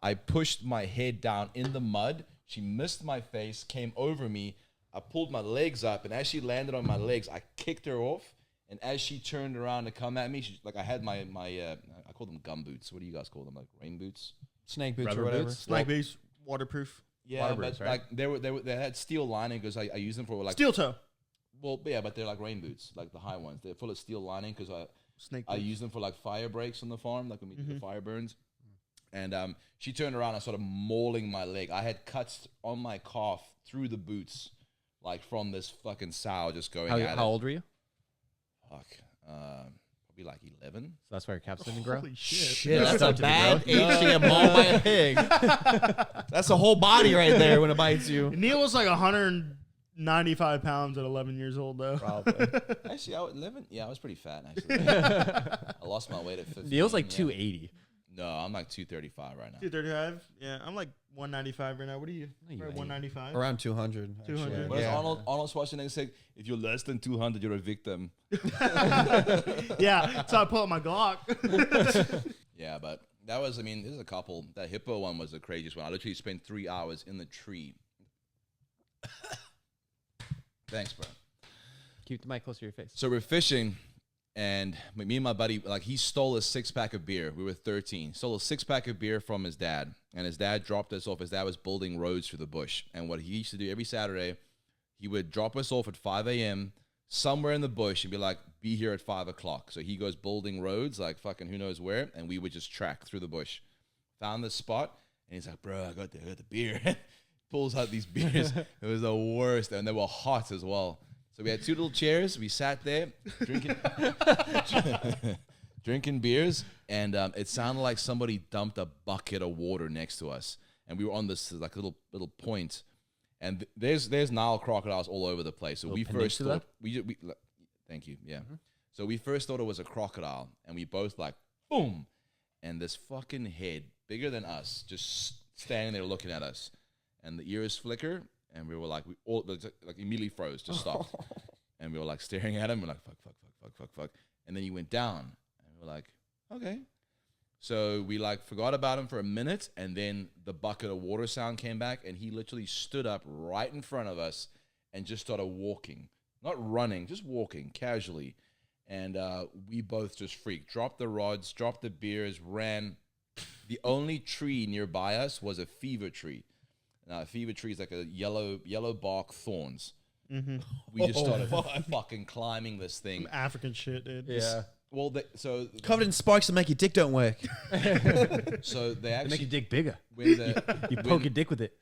[SPEAKER 1] I pushed my head down in the mud. She missed my face, came over me. I pulled my legs up, and as she landed on my legs, I kicked her off. And as she turned around to come at me, I had my I call them gum boots. What do you guys call them? Like rain boots?
[SPEAKER 3] Snake boots
[SPEAKER 5] Rubber
[SPEAKER 3] or whatever.
[SPEAKER 5] boots?
[SPEAKER 2] Snake base, waterproof.
[SPEAKER 1] Yeah,
[SPEAKER 5] Waterproof,
[SPEAKER 1] but
[SPEAKER 5] right?
[SPEAKER 1] like they had steel lining because I use them for like
[SPEAKER 2] Steel toe.
[SPEAKER 1] well, yeah, but they're like rain boots, like the high ones. They're full of steel lining because
[SPEAKER 2] Snake
[SPEAKER 1] I
[SPEAKER 2] boots.
[SPEAKER 1] use them for like fire breaks on the farm, like when we do the fire burns. And she turned around and started mauling my leg. I had cuts on my calf through the boots, like from this fucking sow just going at
[SPEAKER 5] How old were you?
[SPEAKER 1] Fuck, probably like 11.
[SPEAKER 5] So that's why your calves didn't grow.
[SPEAKER 2] Holy shit.
[SPEAKER 3] Shit, that's a
[SPEAKER 5] Stuck to the
[SPEAKER 3] bad
[SPEAKER 5] growth.
[SPEAKER 3] age to get mauled by a pig. That's a whole body right there when it bites you.
[SPEAKER 4] Neil was like 195 pounds at 11 years old, though.
[SPEAKER 5] Probably.
[SPEAKER 1] Actually, I was 11. Yeah, I was pretty fat. Actually, I lost my weight at 15.
[SPEAKER 5] Neil's like
[SPEAKER 1] yeah.
[SPEAKER 5] 280.
[SPEAKER 1] No, I'm like 235 right now.
[SPEAKER 4] 235. Yeah, I'm like 195 right now. What are you?
[SPEAKER 5] No, you
[SPEAKER 4] Right,
[SPEAKER 5] ain't.
[SPEAKER 4] 195.
[SPEAKER 3] Around 200.
[SPEAKER 4] 200.
[SPEAKER 3] actually.
[SPEAKER 1] What does
[SPEAKER 3] Yeah.
[SPEAKER 1] Arnold Schwarzenegger say? If you're less than 200, you're a victim.
[SPEAKER 4] Yeah, so I pull out my Glock.
[SPEAKER 1] Yeah, but that was, I mean, there's a couple. That hippo one was the craziest one. I literally spent 3 hours in the tree. Thanks, bro.
[SPEAKER 5] Keep the mic close to your face.
[SPEAKER 1] So we're fishing, and me and my buddy, like, he stole a 6-pack of beer. We were 13. Stole a 6-pack of beer from his dad, and his dad dropped us off. His dad was building roads through the bush, and what he used to do every Saturday, he would drop us off at 5 a.m. somewhere in the bush and be like, be here at 5 o'clock. So he goes building roads, like fucking who knows where, and we would just track through the bush. Found the spot, and he's like, bro, I got the beer. Pulls out these beers. It was the worst, and they were hot as well. So we had 2 little chairs. We sat there drinking, drinking beers, and it sounded like somebody dumped a bucket of water next to us. And we were on this like little point, and there's Nile crocodiles all over the place. So
[SPEAKER 5] Little
[SPEAKER 1] we first
[SPEAKER 5] peninsula?
[SPEAKER 1] thought we thank you, yeah. So we first thought it was a crocodile, and we both like boom, and this fucking head bigger than us just standing there looking at us, and the ears flicker. And we were like, we all like immediately froze, just stopped. And we were like staring at him. We're like, fuck. And then he went down. And we were like, okay. So we like forgot about him for a minute. And then the bucket of water sound came back. And he literally stood up right in front of us and just started walking. Not running, just walking casually. And we both just freaked. Dropped the rods, dropped the beers, ran. The only tree nearby us was a fever tree. A fever tree is like a yellow bark thorns. We just started fucking climbing this thing.
[SPEAKER 4] African shit, dude.
[SPEAKER 5] Yeah.
[SPEAKER 1] Well,
[SPEAKER 3] Covered in spikes to make your dick don't work.
[SPEAKER 1] so they
[SPEAKER 5] They
[SPEAKER 1] actually
[SPEAKER 5] make your dick bigger.
[SPEAKER 1] when the,
[SPEAKER 5] You poke your dick with it.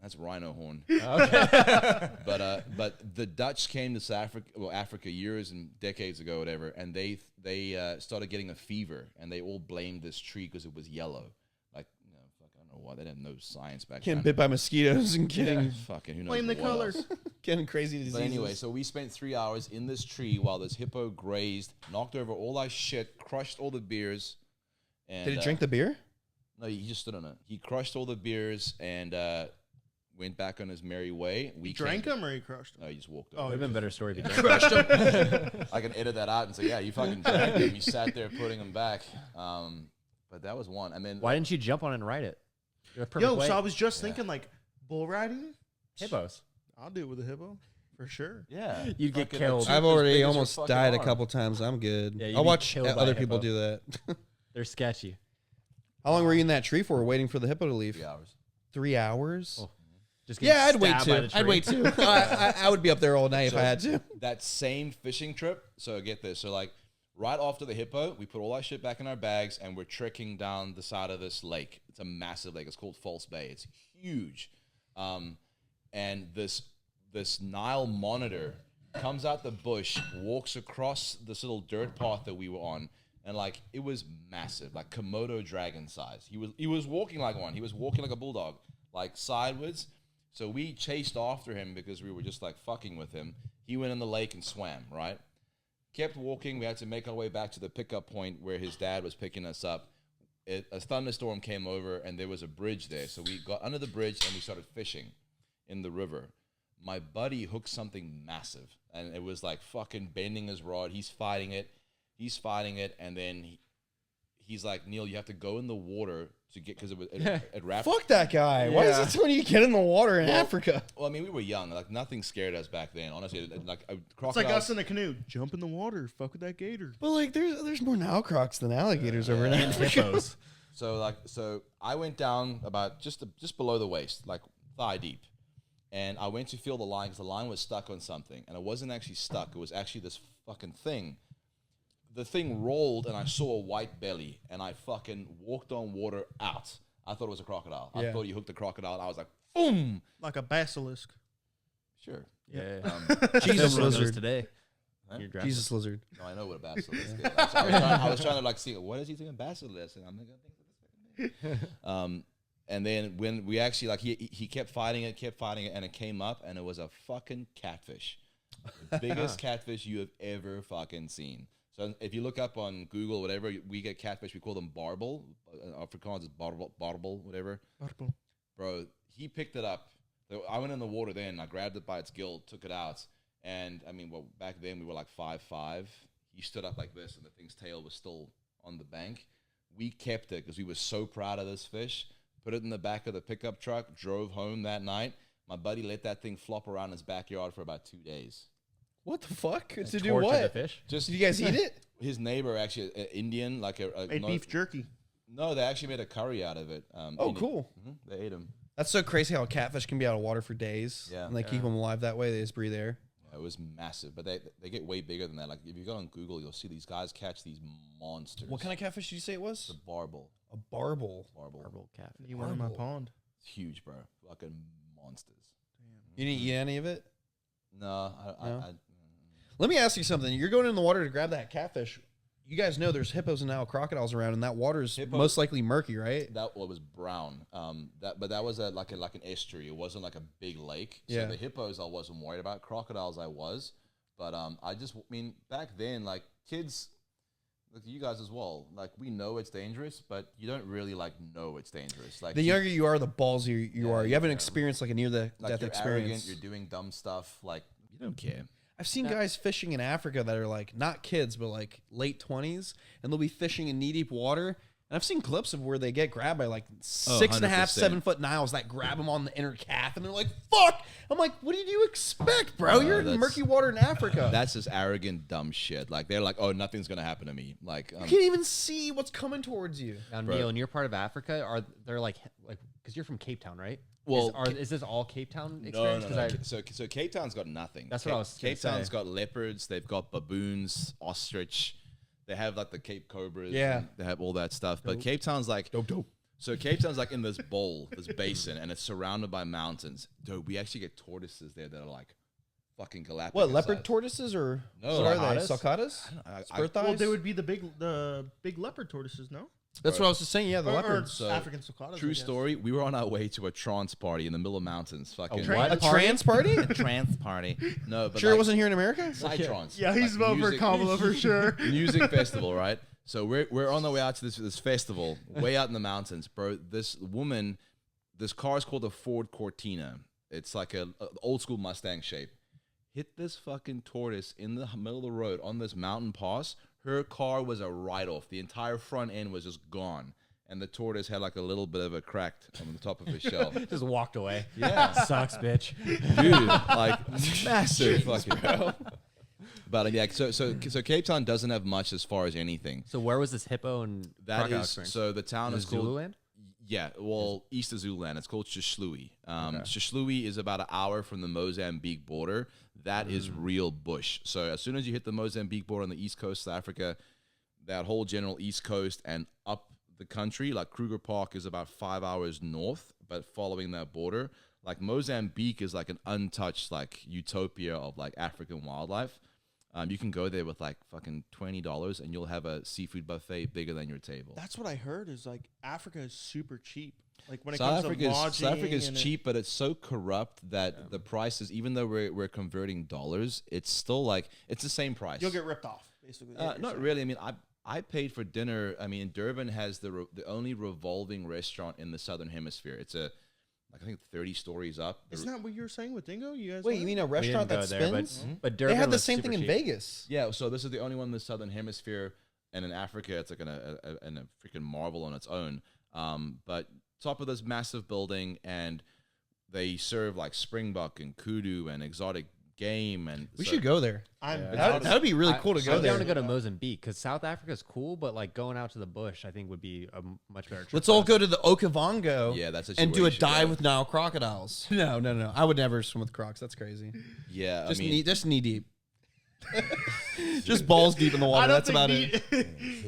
[SPEAKER 1] that's rhino horn.
[SPEAKER 5] Okay.
[SPEAKER 1] But the Dutch came to Africa years and decades ago, whatever, and they started getting a fever, and they all blamed this tree because it was yellow. Like, you know, fuck, I don't know why they didn't know science back
[SPEAKER 3] Getting
[SPEAKER 1] then.
[SPEAKER 3] bit by mosquitoes and getting
[SPEAKER 1] Fucking who knows
[SPEAKER 4] Blame the
[SPEAKER 1] what
[SPEAKER 4] color.
[SPEAKER 1] else.
[SPEAKER 3] getting crazy diseases.
[SPEAKER 1] But anyway, so we spent 3 hours in this tree while this hippo grazed, knocked over all our shit, crushed all the beers. And,
[SPEAKER 3] did he drink the beer?
[SPEAKER 1] No, he just stood on it. He crushed all the beers and went back on his merry way. We
[SPEAKER 4] Drank
[SPEAKER 1] came-
[SPEAKER 4] them or he crushed them?
[SPEAKER 1] No, he just walked
[SPEAKER 4] Oh,
[SPEAKER 1] over.
[SPEAKER 5] Would have been a better story if you drank.
[SPEAKER 3] Crushed him.
[SPEAKER 1] I can edit that out and say, yeah, you fucking drank him. You sat there putting him back. But that was one. And then
[SPEAKER 5] Why didn't you jump on it and ride it? You're a perfect
[SPEAKER 4] Yo,
[SPEAKER 5] way.
[SPEAKER 4] so I was just thinking, like, bull riding?
[SPEAKER 5] Hippos.
[SPEAKER 4] I'll do it with a hippo, for sure.
[SPEAKER 1] yeah,
[SPEAKER 5] You'd get
[SPEAKER 1] fucking
[SPEAKER 5] killed.
[SPEAKER 1] a
[SPEAKER 3] I've
[SPEAKER 1] tooth as
[SPEAKER 3] already
[SPEAKER 1] big as your
[SPEAKER 3] almost
[SPEAKER 1] fucking
[SPEAKER 3] died a
[SPEAKER 1] arm.
[SPEAKER 3] couple times. I'm good.
[SPEAKER 5] Yeah, you'd
[SPEAKER 3] I'll
[SPEAKER 5] be
[SPEAKER 3] watch
[SPEAKER 5] killed by
[SPEAKER 3] other
[SPEAKER 5] a
[SPEAKER 3] people
[SPEAKER 5] hippo.
[SPEAKER 3] do that.
[SPEAKER 5] They're sketchy.
[SPEAKER 3] How long were you in that tree for, waiting for the hippo to leave?
[SPEAKER 1] 3 hours.
[SPEAKER 3] 3 hours?
[SPEAKER 5] Oh, Just
[SPEAKER 3] Yeah, I'd
[SPEAKER 5] getting
[SPEAKER 3] wait
[SPEAKER 5] stabbed
[SPEAKER 3] too.
[SPEAKER 5] by the
[SPEAKER 3] I'd wait
[SPEAKER 5] tree.
[SPEAKER 3] too. I would be up there all night if
[SPEAKER 1] So
[SPEAKER 3] I had to.
[SPEAKER 1] That same fishing trip. So get this. So like right after the hippo, we put all our shit back in our bags and we're trekking down the side of this lake. It's a massive lake. It's called False Bay. It's huge. And this Nile monitor comes out the bush, walks across this little dirt path that we were on, and like it was massive, like Komodo dragon size. He was walking like one. He was walking like a bulldog, like sideways. So we chased after him because we were just like fucking with him. He went in the lake and swam, right? Kept walking. We had to make our way back to the pickup point where his dad was picking us up. A thunderstorm came over and there was a bridge there. So we got under the bridge and we started fishing in the river. My buddy hooked something massive and it was like fucking bending his rod. He's fighting it. And then he's like, Neil, you have to go in the water to get because it wrapped.
[SPEAKER 3] Fuck that guy. Why is he telling you to get in the water in Africa?
[SPEAKER 1] Well, I mean, we were young. Like nothing scared us back then. Honestly, like a
[SPEAKER 4] It's
[SPEAKER 1] crocodile.
[SPEAKER 4] like us in a canoe. Jump in the water. Fuck with that gator.
[SPEAKER 3] But like, there's more Nile crocs than alligators over in Africa.
[SPEAKER 5] Hippos.
[SPEAKER 1] So I went down about just below the waist, like thigh deep, and I went to feel the line because the line was stuck on something, and it wasn't actually stuck. It was actually this fucking thing. The thing rolled, and I saw a white belly, and I fucking walked on water out. I thought it was a crocodile. I thought you hooked a crocodile, and I was like, boom,
[SPEAKER 4] Like a basilisk.
[SPEAKER 1] sure.
[SPEAKER 5] Yeah.
[SPEAKER 3] Jesus
[SPEAKER 5] Filmed those
[SPEAKER 3] lizard.
[SPEAKER 5] today.
[SPEAKER 1] Huh?
[SPEAKER 5] Your draft.
[SPEAKER 3] Jesus lizard.
[SPEAKER 1] No, I know what a basilisk is. I was trying to like see what is he thinking basilisk, and I'm like, and then when we actually like he kept fighting it, and it came up, and it was a fucking catfish, the biggest catfish you have ever fucking seen. So if you look up on Google or whatever, we get catfish. We call them barbel. Afrikaans is barbel, whatever. Bro, he picked it up. I went in the water then. I grabbed it by its gill, took it out, and I mean, well, back then we were like 5'5". He stood up like this, and the thing's tail was still on the bank. We kept it because we were so proud of this fish. Put it in the back of the pickup truck, drove home that night. My buddy let that thing flop around his backyard for about 2 days.
[SPEAKER 3] What the fuck? To do
[SPEAKER 5] Torture the
[SPEAKER 3] what?
[SPEAKER 5] fish.
[SPEAKER 1] Just
[SPEAKER 3] Did you guys eat it?
[SPEAKER 1] his neighbor, actually, an Indian, like
[SPEAKER 4] Made beef jerky.
[SPEAKER 1] No, they actually made a curry out of it.
[SPEAKER 3] Oh, cool.
[SPEAKER 1] They ate him.
[SPEAKER 3] That's so crazy how a catfish can be out of water for days.
[SPEAKER 1] Yeah.
[SPEAKER 3] And they keep them alive that way. They just breathe air.
[SPEAKER 1] Yeah, it was massive, but they get way bigger than that. Like if you go on Google, you'll see these guys catch these monsters.
[SPEAKER 3] What kind of catfish did you say it was?
[SPEAKER 1] The barbel.
[SPEAKER 3] A barbel.
[SPEAKER 5] Marble cat.
[SPEAKER 4] You went in my
[SPEAKER 3] Horrible.
[SPEAKER 4] pond.
[SPEAKER 1] It's huge, bro. Fucking monsters.
[SPEAKER 3] You didn't eat any of it?
[SPEAKER 1] No,
[SPEAKER 3] No? Let me ask you something. You're going in the water to grab that catfish. You guys know there's hippos and now crocodiles around, and that water's most likely murky, right?
[SPEAKER 1] that was brown. That was like an estuary. It wasn't like a big lake. So
[SPEAKER 3] Yeah.
[SPEAKER 1] the hippos I wasn't worried about. Crocodiles I was, but I mean back then like kids, like you guys as well. Like we know it's dangerous, but you don't really like know it's dangerous. Like
[SPEAKER 3] The younger you are, the ballsier you are. You haven't
[SPEAKER 1] yeah.
[SPEAKER 3] experienced like a near-death
[SPEAKER 1] you're
[SPEAKER 3] experience.
[SPEAKER 1] arrogant. You're doing dumb stuff. Like you don't care.
[SPEAKER 3] I've seen guys fishing in Africa that are like not kids, but like late 20s, and they'll be fishing in knee-deep water. And I've seen clips of where they get grabbed by like 6.5, 7 foot Niles that grab them on the inner calf, and they're like, "Fuck!" I'm like, "What did you expect, bro? You're in
[SPEAKER 1] that's-
[SPEAKER 3] murky water in Africa.
[SPEAKER 1] That's just arrogant, dumb shit. Like they're like, oh, nothing's gonna happen to me. Like
[SPEAKER 3] You can't even see what's coming towards you."
[SPEAKER 5] Now,
[SPEAKER 1] Bro.
[SPEAKER 5] Neil, in your part of Africa, are they're like because you're from Cape Town, right?
[SPEAKER 1] Well,
[SPEAKER 5] is this all Cape Town
[SPEAKER 1] no,
[SPEAKER 5] experience?
[SPEAKER 1] no, no.
[SPEAKER 5] 'Cause
[SPEAKER 1] So Cape Town's got nothing.
[SPEAKER 5] That's what I was gonna
[SPEAKER 1] Cape Town's
[SPEAKER 5] say.
[SPEAKER 1] got leopards. They've got baboons, ostrich. They have like the Cape cobras.
[SPEAKER 3] Yeah.
[SPEAKER 1] and they have all that stuff. But Cape Town's like dope. So Cape Town's like in this bowl, this basin, and it's surrounded by mountains. Dude, we actually get tortoises there that are like fucking Galapagos.
[SPEAKER 3] What, leopard
[SPEAKER 1] size.
[SPEAKER 3] tortoises or
[SPEAKER 1] No,
[SPEAKER 3] what are they?
[SPEAKER 5] sulcatas?
[SPEAKER 3] Sulcatas?
[SPEAKER 1] I-
[SPEAKER 3] Spur thighs?
[SPEAKER 4] Well, they would be the big leopard tortoises, no?
[SPEAKER 3] That's what I was just saying. Yeah, the
[SPEAKER 4] Or
[SPEAKER 3] leopards.
[SPEAKER 1] So,
[SPEAKER 4] African sulcatas.
[SPEAKER 1] True story. We were on our way to a trance party in the middle of mountains. Fucking
[SPEAKER 3] A trans party?
[SPEAKER 1] trance party. No, but
[SPEAKER 3] Sure,
[SPEAKER 1] like,
[SPEAKER 3] it wasn't here in America.
[SPEAKER 1] Psytrance.
[SPEAKER 4] Yeah, he's
[SPEAKER 1] Like
[SPEAKER 4] voting for
[SPEAKER 1] music-
[SPEAKER 4] Kamala for sure.
[SPEAKER 1] music festival, right? So we're on the way out to this festival, way out in the mountains, bro. This car is called a Ford Cortina. It's like a old school Mustang shape. Hit this fucking tortoise in the middle of the road on this mountain pass. Her car was a write-off. The entire front end was just gone. And the tortoise had like a little bit of a crack on the top of his shell.
[SPEAKER 5] just walked away.
[SPEAKER 1] Yeah.
[SPEAKER 5] Sucks, bitch.
[SPEAKER 1] Dude, like massive fucking. But yeah, so Cape Town doesn't have much as far as anything.
[SPEAKER 5] So where was this hippo and
[SPEAKER 1] That
[SPEAKER 5] crocodile
[SPEAKER 1] is
[SPEAKER 5] experience?
[SPEAKER 1] so the town is called
[SPEAKER 5] Zululand?
[SPEAKER 1] Yeah, well, east of Zululand. It's called Shishlui. Shishlui is about an hour from the Mozambique border. That is real bush. So as soon as you hit the Mozambique border on the east coast of Africa, that whole general east coast and up the country, like Kruger Park is about 5 hours north, but following that border, like Mozambique is like an untouched like utopia of like African wildlife. You can go there with like fucking $20 and you'll have a seafood buffet bigger than your table.
[SPEAKER 4] That's what I heard. Is like Africa is super cheap. Like when it
[SPEAKER 1] South
[SPEAKER 4] comes
[SPEAKER 1] Africa
[SPEAKER 4] to
[SPEAKER 1] is,
[SPEAKER 4] lodging,
[SPEAKER 1] South Africa is
[SPEAKER 4] and
[SPEAKER 1] cheap, but it's so corrupt that the prices, even though we're converting dollars, it's still like it's the same price.
[SPEAKER 4] you'll get ripped off. Basically,
[SPEAKER 1] Not really. I mean, I paid for dinner. I mean, Durban has the only revolving restaurant in the Southern Hemisphere. It's I think 30 stories up.
[SPEAKER 4] Isn't that what you were saying with Dingo? You guys?
[SPEAKER 3] Wait,
[SPEAKER 4] went?
[SPEAKER 3] you mean a
[SPEAKER 5] We
[SPEAKER 3] restaurant
[SPEAKER 5] didn't
[SPEAKER 3] that
[SPEAKER 5] go there,
[SPEAKER 3] spins?
[SPEAKER 5] but
[SPEAKER 3] They
[SPEAKER 5] Durban
[SPEAKER 3] had the
[SPEAKER 5] was
[SPEAKER 3] same
[SPEAKER 5] super
[SPEAKER 3] thing in
[SPEAKER 5] cheap.
[SPEAKER 3] Vegas.
[SPEAKER 1] Yeah, so this is the only one in the Southern Hemisphere. and in Africa, it's like a freaking marvel on its own. But top of this massive building, and they serve like springbuck and kudu and exotic game, and
[SPEAKER 3] We should go there.
[SPEAKER 4] I'm
[SPEAKER 3] That would be really cool to go
[SPEAKER 5] I'm
[SPEAKER 3] there.
[SPEAKER 5] down to go to Mozambique because South Africa's cool, but like going out to the bush, I think would be a much better trip.
[SPEAKER 3] Let's
[SPEAKER 5] for
[SPEAKER 3] all
[SPEAKER 5] us.
[SPEAKER 3] go to the Okavango
[SPEAKER 1] Yeah, that's actually
[SPEAKER 3] and
[SPEAKER 1] where
[SPEAKER 3] do
[SPEAKER 1] you
[SPEAKER 3] a
[SPEAKER 1] should
[SPEAKER 3] dive
[SPEAKER 1] go.
[SPEAKER 3] with Nile crocodiles. No. I would never swim with crocs. That's crazy.
[SPEAKER 1] Yeah,
[SPEAKER 3] Just
[SPEAKER 1] I mean,
[SPEAKER 3] just knee deep. Just balls deep in the water. That's about it.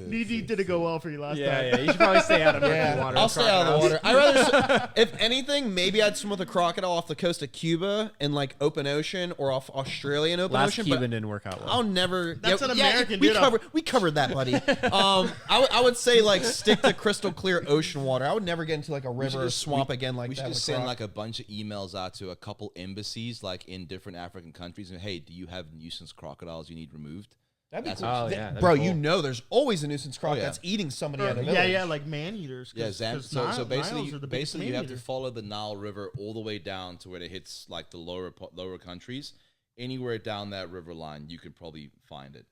[SPEAKER 4] Knee deep didn't go well for you last time.
[SPEAKER 5] Yeah, you should probably stay out of murky water.
[SPEAKER 3] I'll
[SPEAKER 5] with
[SPEAKER 3] stay out of the
[SPEAKER 5] crocodiles.
[SPEAKER 3] water. I rather, if anything, maybe I'd swim with a crocodile off the coast of Cuba in like open ocean or off Australian open
[SPEAKER 5] Last
[SPEAKER 3] ocean.
[SPEAKER 5] Cuban
[SPEAKER 3] but
[SPEAKER 5] didn't work out well.
[SPEAKER 3] I'll never.
[SPEAKER 4] That's an American,
[SPEAKER 3] We
[SPEAKER 4] dude.
[SPEAKER 3] we covered that, buddy. I would say like stick to crystal clear ocean water. I would never get into like a river or swamp again like
[SPEAKER 1] we
[SPEAKER 3] that.
[SPEAKER 1] should
[SPEAKER 3] with
[SPEAKER 1] just
[SPEAKER 3] a
[SPEAKER 1] send
[SPEAKER 3] croc.
[SPEAKER 1] like a bunch of emails out to a couple embassies like in different African countries, and hey, do you have nuisance crocodiles you need removed?
[SPEAKER 3] That'd be
[SPEAKER 1] That's
[SPEAKER 3] cool.
[SPEAKER 5] Oh, yeah, that'd be
[SPEAKER 3] Bro,
[SPEAKER 5] cool.
[SPEAKER 3] you know there's always a nuisance croc
[SPEAKER 1] yeah.
[SPEAKER 3] that's eating somebody at a village.
[SPEAKER 4] Yeah, like man eaters.
[SPEAKER 1] Yeah, so basically you have to follow the Nile River all the way down to where it hits like the lower countries. Anywhere down that river line, you could probably find it.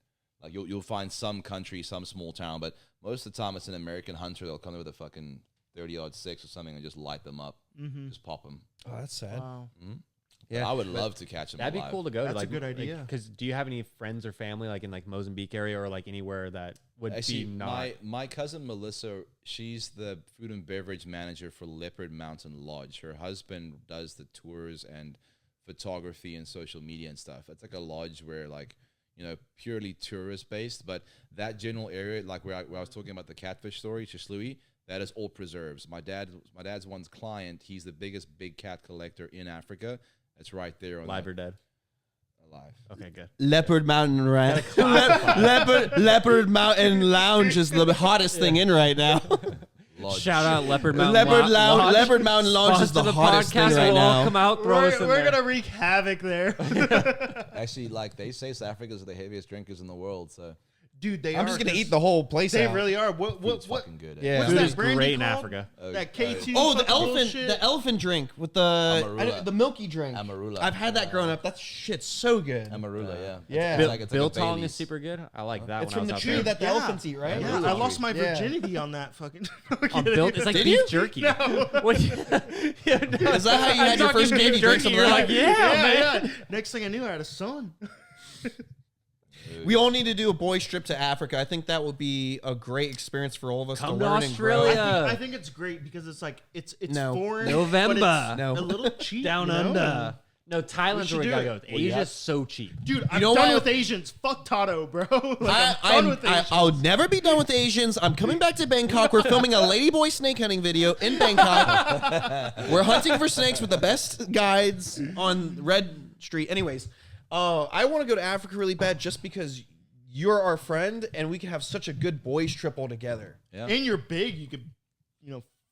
[SPEAKER 1] Like you'll find some country, some small town, but most of the time it's an American hunter. They'll come in with a fucking 30-06 or something and just light them up, just pop them.
[SPEAKER 3] Oh, that's sad.
[SPEAKER 4] Wow.
[SPEAKER 3] Yeah,
[SPEAKER 1] I would love to catch them.
[SPEAKER 5] That'd be
[SPEAKER 1] alive.
[SPEAKER 5] cool to go
[SPEAKER 4] That's
[SPEAKER 5] to.
[SPEAKER 4] a
[SPEAKER 5] Like,
[SPEAKER 4] good idea.
[SPEAKER 5] Because do you have any friends or family like in like Mozambique area or like anywhere that would
[SPEAKER 1] Actually,
[SPEAKER 5] be not?
[SPEAKER 1] my cousin Melissa, she's the food and beverage manager for Leopard Mountain Lodge. Her husband does the tours and photography and social media and stuff. It's like a lodge where like, you know, purely tourist based, but that general area, like where I was talking about the catfish story, Chishlui, that is all preserves. My dad's one client. He's the biggest big cat collector in Africa. It's right there on
[SPEAKER 5] Live or dead?
[SPEAKER 1] alive.
[SPEAKER 5] Okay, good.
[SPEAKER 3] Leopard Mountain Leopard Mountain Lounge is the hottest thing in right now.
[SPEAKER 1] Lodge.
[SPEAKER 5] Shout out Leopard Mountain
[SPEAKER 3] Leopard Mountain Lounge is the
[SPEAKER 5] Sponsor
[SPEAKER 3] hottest thing
[SPEAKER 5] podcast.
[SPEAKER 3] right
[SPEAKER 5] We'll all
[SPEAKER 3] now.
[SPEAKER 5] come out, throw us in
[SPEAKER 4] We're
[SPEAKER 5] there.
[SPEAKER 4] gonna wreak havoc there,
[SPEAKER 1] Actually, like they say, South Africa's are the heaviest drinkers in the world. So
[SPEAKER 4] dude. They
[SPEAKER 3] I'm
[SPEAKER 4] are,
[SPEAKER 3] just gonna
[SPEAKER 4] 'cause
[SPEAKER 3] eat the whole place
[SPEAKER 4] They
[SPEAKER 3] out.
[SPEAKER 4] really are.
[SPEAKER 1] food's
[SPEAKER 4] What?
[SPEAKER 1] fucking good.
[SPEAKER 3] Yeah.
[SPEAKER 4] What's
[SPEAKER 5] Food
[SPEAKER 4] that
[SPEAKER 5] is
[SPEAKER 4] brandy
[SPEAKER 5] great in
[SPEAKER 4] called?
[SPEAKER 5] Africa.
[SPEAKER 4] That K2.
[SPEAKER 3] Oh, the
[SPEAKER 4] fucking bullshit?
[SPEAKER 3] the elephant drink with the
[SPEAKER 1] Amarula.
[SPEAKER 3] the milky drink.
[SPEAKER 1] Amarula.
[SPEAKER 3] I've had that growing up. That shit's so good.
[SPEAKER 1] Amarula, yeah.
[SPEAKER 3] Yeah.
[SPEAKER 1] It's like a
[SPEAKER 5] Biltong
[SPEAKER 1] Baileys.
[SPEAKER 5] is super good. I like that
[SPEAKER 3] It's
[SPEAKER 5] when
[SPEAKER 3] from
[SPEAKER 5] I was
[SPEAKER 3] the
[SPEAKER 5] out
[SPEAKER 3] tree
[SPEAKER 5] there.
[SPEAKER 3] that the
[SPEAKER 4] Yeah.
[SPEAKER 3] elephants eat, right?
[SPEAKER 4] Yeah, I lost my
[SPEAKER 3] Yeah.
[SPEAKER 4] virginity on that fucking.
[SPEAKER 5] On Built, it's like
[SPEAKER 3] Did
[SPEAKER 5] beef
[SPEAKER 3] you?
[SPEAKER 5] jerky. What?
[SPEAKER 3] Is that how you had your first game? You drank some
[SPEAKER 5] You're
[SPEAKER 3] of
[SPEAKER 5] like,
[SPEAKER 3] that?
[SPEAKER 5] yeah, man.
[SPEAKER 4] Next thing I knew, I had a son.
[SPEAKER 3] We all need to do a boys trip to Africa. I think that would be a great experience for all of us
[SPEAKER 5] Come
[SPEAKER 3] to
[SPEAKER 5] to
[SPEAKER 3] learn
[SPEAKER 5] Australia.
[SPEAKER 3] and grow.
[SPEAKER 4] I think it's great because it's like it's
[SPEAKER 3] No.
[SPEAKER 4] foreign.
[SPEAKER 5] November.
[SPEAKER 4] but it's
[SPEAKER 3] No.
[SPEAKER 4] a little cheap.
[SPEAKER 5] Down
[SPEAKER 4] you know?
[SPEAKER 5] under. No, Thailand's
[SPEAKER 4] should
[SPEAKER 5] where we
[SPEAKER 4] do
[SPEAKER 5] gotta
[SPEAKER 4] it.
[SPEAKER 5] go.
[SPEAKER 1] Well, you
[SPEAKER 5] Asia's
[SPEAKER 1] have-
[SPEAKER 5] so cheap.
[SPEAKER 4] Dude, I'm
[SPEAKER 3] know
[SPEAKER 4] done
[SPEAKER 3] what?
[SPEAKER 4] with Asians. Fuck Tato, bro. Like, I'm done with Asians.
[SPEAKER 3] I'll never be done with Asians. I'm coming back to Bangkok. We're filming a ladyboy snake hunting video in Bangkok. We're hunting for snakes with the best guides on Red Street. Anyways, I want to go to Africa really bad just because you're our friend and we can have such a good boys trip all together.
[SPEAKER 1] Yeah.
[SPEAKER 4] And you're big. You could,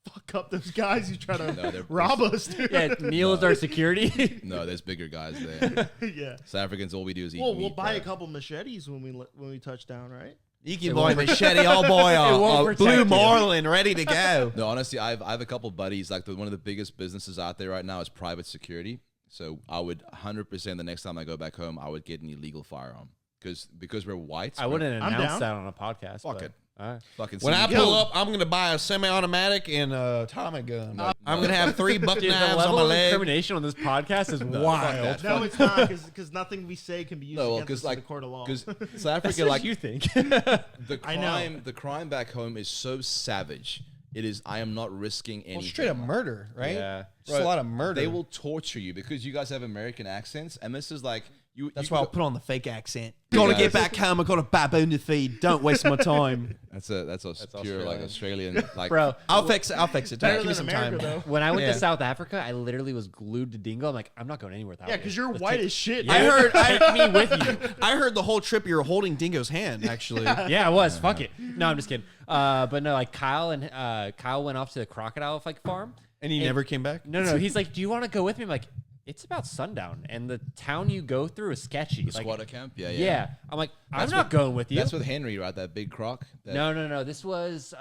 [SPEAKER 4] fuck up those guys who try to
[SPEAKER 1] they're-
[SPEAKER 4] rob us, dude.
[SPEAKER 5] Yeah, Neil is our security.
[SPEAKER 1] No, there's bigger guys there.
[SPEAKER 4] Yeah.
[SPEAKER 1] South Africans, all we do is eat
[SPEAKER 4] Well,
[SPEAKER 1] meat.
[SPEAKER 4] we'll buy a
[SPEAKER 1] bro.
[SPEAKER 4] couple machetes when we touch down, right?
[SPEAKER 3] You can buy machete, all boy,
[SPEAKER 5] won't
[SPEAKER 3] a
[SPEAKER 5] protect
[SPEAKER 3] blue
[SPEAKER 5] you.
[SPEAKER 3] marlin ready to go.
[SPEAKER 1] No, honestly, I have a couple buddies. Like one of the biggest businesses out there right now is private security. So I would 100% the next time I go back home, I would get an illegal firearm because we're whites.
[SPEAKER 5] I wouldn't
[SPEAKER 4] I'm
[SPEAKER 5] announce
[SPEAKER 4] down.
[SPEAKER 5] that on a podcast.
[SPEAKER 1] Fuck
[SPEAKER 5] but-
[SPEAKER 1] it.
[SPEAKER 5] All right.
[SPEAKER 1] Fucking
[SPEAKER 3] When I
[SPEAKER 1] see-
[SPEAKER 3] pull up, I'm gonna buy a semi-automatic and a Tommy gun. I'm gonna have 3 buck
[SPEAKER 5] Dude, the
[SPEAKER 3] knives on
[SPEAKER 5] level
[SPEAKER 3] my
[SPEAKER 5] of
[SPEAKER 3] leg.
[SPEAKER 5] incrimination on this podcast is
[SPEAKER 1] fuck
[SPEAKER 5] wild.
[SPEAKER 1] that.
[SPEAKER 4] No, it's not because nothing we say can be used
[SPEAKER 1] No, well,
[SPEAKER 4] against us in the court of law.
[SPEAKER 1] because South
[SPEAKER 5] That's
[SPEAKER 1] Africa,
[SPEAKER 5] what
[SPEAKER 1] like
[SPEAKER 5] you think.
[SPEAKER 1] the
[SPEAKER 4] I know.
[SPEAKER 1] crime back home is so savage. It is. I am not risking anything.
[SPEAKER 3] Well, straight up murder, right?
[SPEAKER 5] Yeah.
[SPEAKER 3] Just a lot of murder.
[SPEAKER 1] They will torture you because you guys have American accents, and this is like you.
[SPEAKER 3] That's
[SPEAKER 1] you
[SPEAKER 3] why I'll
[SPEAKER 1] go-
[SPEAKER 3] put on the fake accent. Gotta
[SPEAKER 1] guys-
[SPEAKER 3] get back home. I got a baboon to feed. Don't waste my time.
[SPEAKER 1] That's a pure like Australian like.
[SPEAKER 5] Bro,
[SPEAKER 3] I'll fix it. I'll fix it.
[SPEAKER 4] Better
[SPEAKER 3] Give me
[SPEAKER 4] than
[SPEAKER 3] some
[SPEAKER 4] America,
[SPEAKER 3] time.
[SPEAKER 4] though.
[SPEAKER 5] when I went
[SPEAKER 3] Yeah.
[SPEAKER 5] to South Africa, I literally was glued to Dingo. I'm like, I'm not going anywhere without
[SPEAKER 4] Yeah,
[SPEAKER 5] you.
[SPEAKER 4] because you're
[SPEAKER 5] Let's
[SPEAKER 4] white
[SPEAKER 5] take-
[SPEAKER 4] as shit.
[SPEAKER 5] Yeah.
[SPEAKER 3] I heard.
[SPEAKER 5] Take me with you.
[SPEAKER 3] I heard the whole trip you were holding Dingo's hand. Actually,
[SPEAKER 5] Yeah, I was. Fuck it. No, I'm just kidding. But no, like Kyle went off to the crocodile farm.
[SPEAKER 3] and he never came back.
[SPEAKER 5] No. He's like, do you want to go with me? I'm like, it's about sundown, and the town you go through is sketchy.
[SPEAKER 1] The
[SPEAKER 5] Like,
[SPEAKER 1] squatter camp. Yeah.
[SPEAKER 5] yeah. I'm like, I'm
[SPEAKER 1] That's
[SPEAKER 5] not
[SPEAKER 1] what-
[SPEAKER 5] going with you.
[SPEAKER 1] That's with Henry, right? That big croc. That,
[SPEAKER 5] No. This was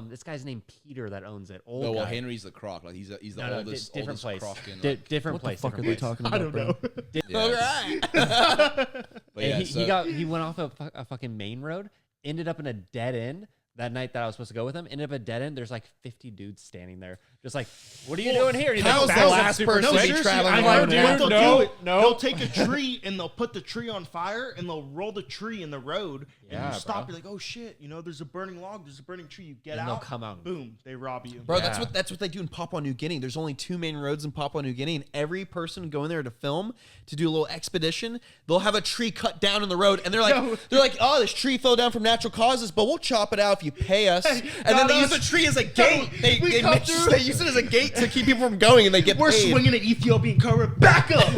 [SPEAKER 5] this guy's named Peter that owns it. Old
[SPEAKER 1] No, well,
[SPEAKER 5] guy.
[SPEAKER 1] Henry's the croc. Like he's the
[SPEAKER 5] No,
[SPEAKER 1] oldest,
[SPEAKER 5] different
[SPEAKER 1] oldest
[SPEAKER 5] place.
[SPEAKER 1] croc in.
[SPEAKER 5] Different place.
[SPEAKER 3] Fuck are
[SPEAKER 5] different
[SPEAKER 3] they
[SPEAKER 5] place.
[SPEAKER 3] talking
[SPEAKER 4] I
[SPEAKER 3] about,
[SPEAKER 4] don't
[SPEAKER 3] bro?
[SPEAKER 4] know.
[SPEAKER 1] Yeah,
[SPEAKER 3] All right.
[SPEAKER 1] But
[SPEAKER 5] And
[SPEAKER 1] yeah,
[SPEAKER 5] he
[SPEAKER 1] so-
[SPEAKER 5] went off a fucking main road, ended up in a dead end. That night that I was supposed to go with him, ended up at a dead end. There's like 50 dudes standing there, just like, "What are you doing here?" And he's
[SPEAKER 3] Kyle's
[SPEAKER 5] like,
[SPEAKER 3] the
[SPEAKER 5] "Backs up
[SPEAKER 3] last
[SPEAKER 5] super
[SPEAKER 3] person
[SPEAKER 5] quick."
[SPEAKER 3] to be traveling
[SPEAKER 4] I
[SPEAKER 3] alone.
[SPEAKER 4] know,
[SPEAKER 3] Yeah.
[SPEAKER 4] dude. What
[SPEAKER 5] No,
[SPEAKER 4] they'll do,
[SPEAKER 5] no.
[SPEAKER 4] they'll take a tree and they'll put the tree on fire and they'll roll the tree in the road. And
[SPEAKER 5] Yeah,
[SPEAKER 4] you stop.
[SPEAKER 5] bro.
[SPEAKER 4] You're like, oh shit, there's a burning log. There's a burning tree. You get
[SPEAKER 5] And
[SPEAKER 4] out.
[SPEAKER 5] they'll come out.
[SPEAKER 4] Boom. They rob you.
[SPEAKER 3] Bro,
[SPEAKER 5] Yeah.
[SPEAKER 3] that's what they do in Papua New Guinea. There's only 2 main roads in Papua New Guinea, and every person going there to film, to do a little expedition, they'll have a tree cut down in the road, and they're like, oh, this tree fell down from natural causes, but we'll chop it out if you pay us. And then they use the tree as a gate. They use it as a gate to keep people from going, and they get
[SPEAKER 4] We're
[SPEAKER 3] paid.
[SPEAKER 4] swinging an Ethiopian cobra. Back up.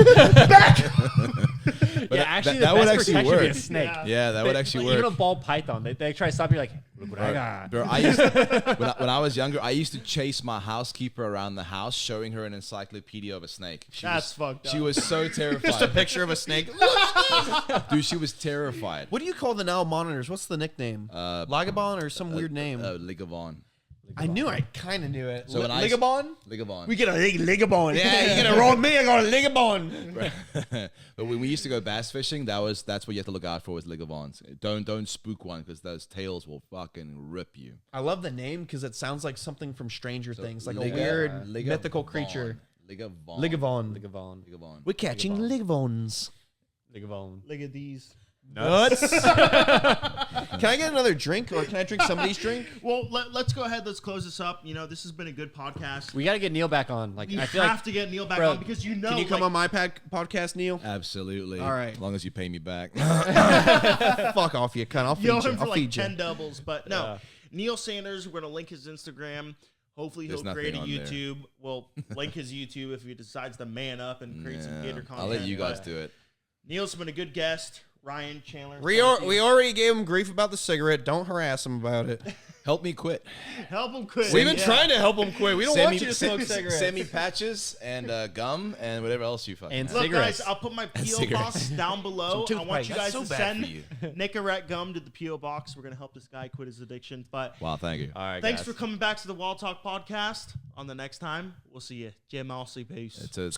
[SPEAKER 4] Back up.
[SPEAKER 5] Yeah, actually,
[SPEAKER 1] that
[SPEAKER 5] the
[SPEAKER 1] would
[SPEAKER 5] best
[SPEAKER 1] actually
[SPEAKER 5] protection would be a
[SPEAKER 1] work.
[SPEAKER 5] snake.
[SPEAKER 1] Yeah, that would
[SPEAKER 5] They-
[SPEAKER 1] actually
[SPEAKER 5] like,
[SPEAKER 1] work.
[SPEAKER 5] Even a ball python, they try to stop you like, look what I got.
[SPEAKER 1] Bro, I used to, when I was younger, I used to chase my housekeeper around the house, showing her an encyclopedia of a snake.
[SPEAKER 4] That's fucked up.
[SPEAKER 1] She was so terrified.
[SPEAKER 3] Just a picture of a snake.
[SPEAKER 1] Dude, she was terrified.
[SPEAKER 3] What do you call the Nile monitors? What's the nickname? Lagabon or some weird name?
[SPEAKER 1] Ligavon.
[SPEAKER 3] I kind of knew it.
[SPEAKER 1] So when I-
[SPEAKER 3] Ligabon?
[SPEAKER 1] Ligavon.
[SPEAKER 3] We get a Ligabon. Yeah, you gonna roll me? I got a Ligabon.
[SPEAKER 1] But when we used to go bass fishing, that's what you have to look out for was ligavons. Don't spook one because those tails will fucking rip you.
[SPEAKER 3] I love the name because it sounds like something from Stranger Things, like a
[SPEAKER 1] Liga-
[SPEAKER 3] weird
[SPEAKER 1] Ligavon.
[SPEAKER 3] mythical creature.
[SPEAKER 1] Ligavon.
[SPEAKER 3] Ligavon.
[SPEAKER 5] Ligavon.
[SPEAKER 1] Ligavon.
[SPEAKER 3] We're catching Ligavons.
[SPEAKER 5] Ligavon.
[SPEAKER 4] Look at these.
[SPEAKER 3] Nuts. Can I get another drink, or can I drink somebody's drink?
[SPEAKER 4] Well, let's go ahead. Let's close this up. This has been a good podcast.
[SPEAKER 5] We got to get Neil back on. Like,
[SPEAKER 4] We
[SPEAKER 5] I feel
[SPEAKER 4] have
[SPEAKER 5] like
[SPEAKER 4] to get Neil back
[SPEAKER 5] Bro,
[SPEAKER 4] on because
[SPEAKER 3] Can you come on my podcast, Neil?
[SPEAKER 1] Absolutely.
[SPEAKER 3] All right.
[SPEAKER 1] As long as you pay me back.
[SPEAKER 3] Fuck off, you cunt. I'll feed
[SPEAKER 4] you owe
[SPEAKER 3] you.
[SPEAKER 4] him for
[SPEAKER 3] I'll
[SPEAKER 4] like
[SPEAKER 3] feed
[SPEAKER 4] 10
[SPEAKER 3] you.
[SPEAKER 4] doubles. But no, Neil Sanders, we're going to link his Instagram. Hopefully
[SPEAKER 1] There's
[SPEAKER 4] he'll create a
[SPEAKER 1] nothing on there.
[SPEAKER 4] YouTube. We'll link his YouTube if he decides to man up and create some Gator content.
[SPEAKER 1] I'll let you guys
[SPEAKER 4] But
[SPEAKER 1] do it.
[SPEAKER 4] Neil's been a good guest. Ryan, Chandler.
[SPEAKER 3] We
[SPEAKER 4] thank you.
[SPEAKER 3] already gave him grief about the cigarette. Don't harass him about it.
[SPEAKER 1] Help me quit.
[SPEAKER 4] Help him quit.
[SPEAKER 3] We've been
[SPEAKER 4] Yeah.
[SPEAKER 3] trying to help him quit. We don't want you to smoke cigarettes.
[SPEAKER 1] Send me patches and gum and whatever else you fucking
[SPEAKER 5] And
[SPEAKER 1] have.
[SPEAKER 4] Look,
[SPEAKER 5] cigarettes.
[SPEAKER 4] guys, I'll put my P.O.
[SPEAKER 1] cigarettes.
[SPEAKER 4] box down below. I want you
[SPEAKER 1] That's
[SPEAKER 4] guys
[SPEAKER 1] so
[SPEAKER 4] to
[SPEAKER 1] bad
[SPEAKER 4] send
[SPEAKER 1] for you.
[SPEAKER 4] Nicorette gum to the P.O. box. We're going to help this guy quit his addiction. But
[SPEAKER 1] Wow, thank you.
[SPEAKER 5] all right,
[SPEAKER 4] thanks
[SPEAKER 5] guys.
[SPEAKER 4] for coming back to the Wall Talk podcast. On the next time, we'll see you. Jim Alsey, peace.
[SPEAKER 1] It's a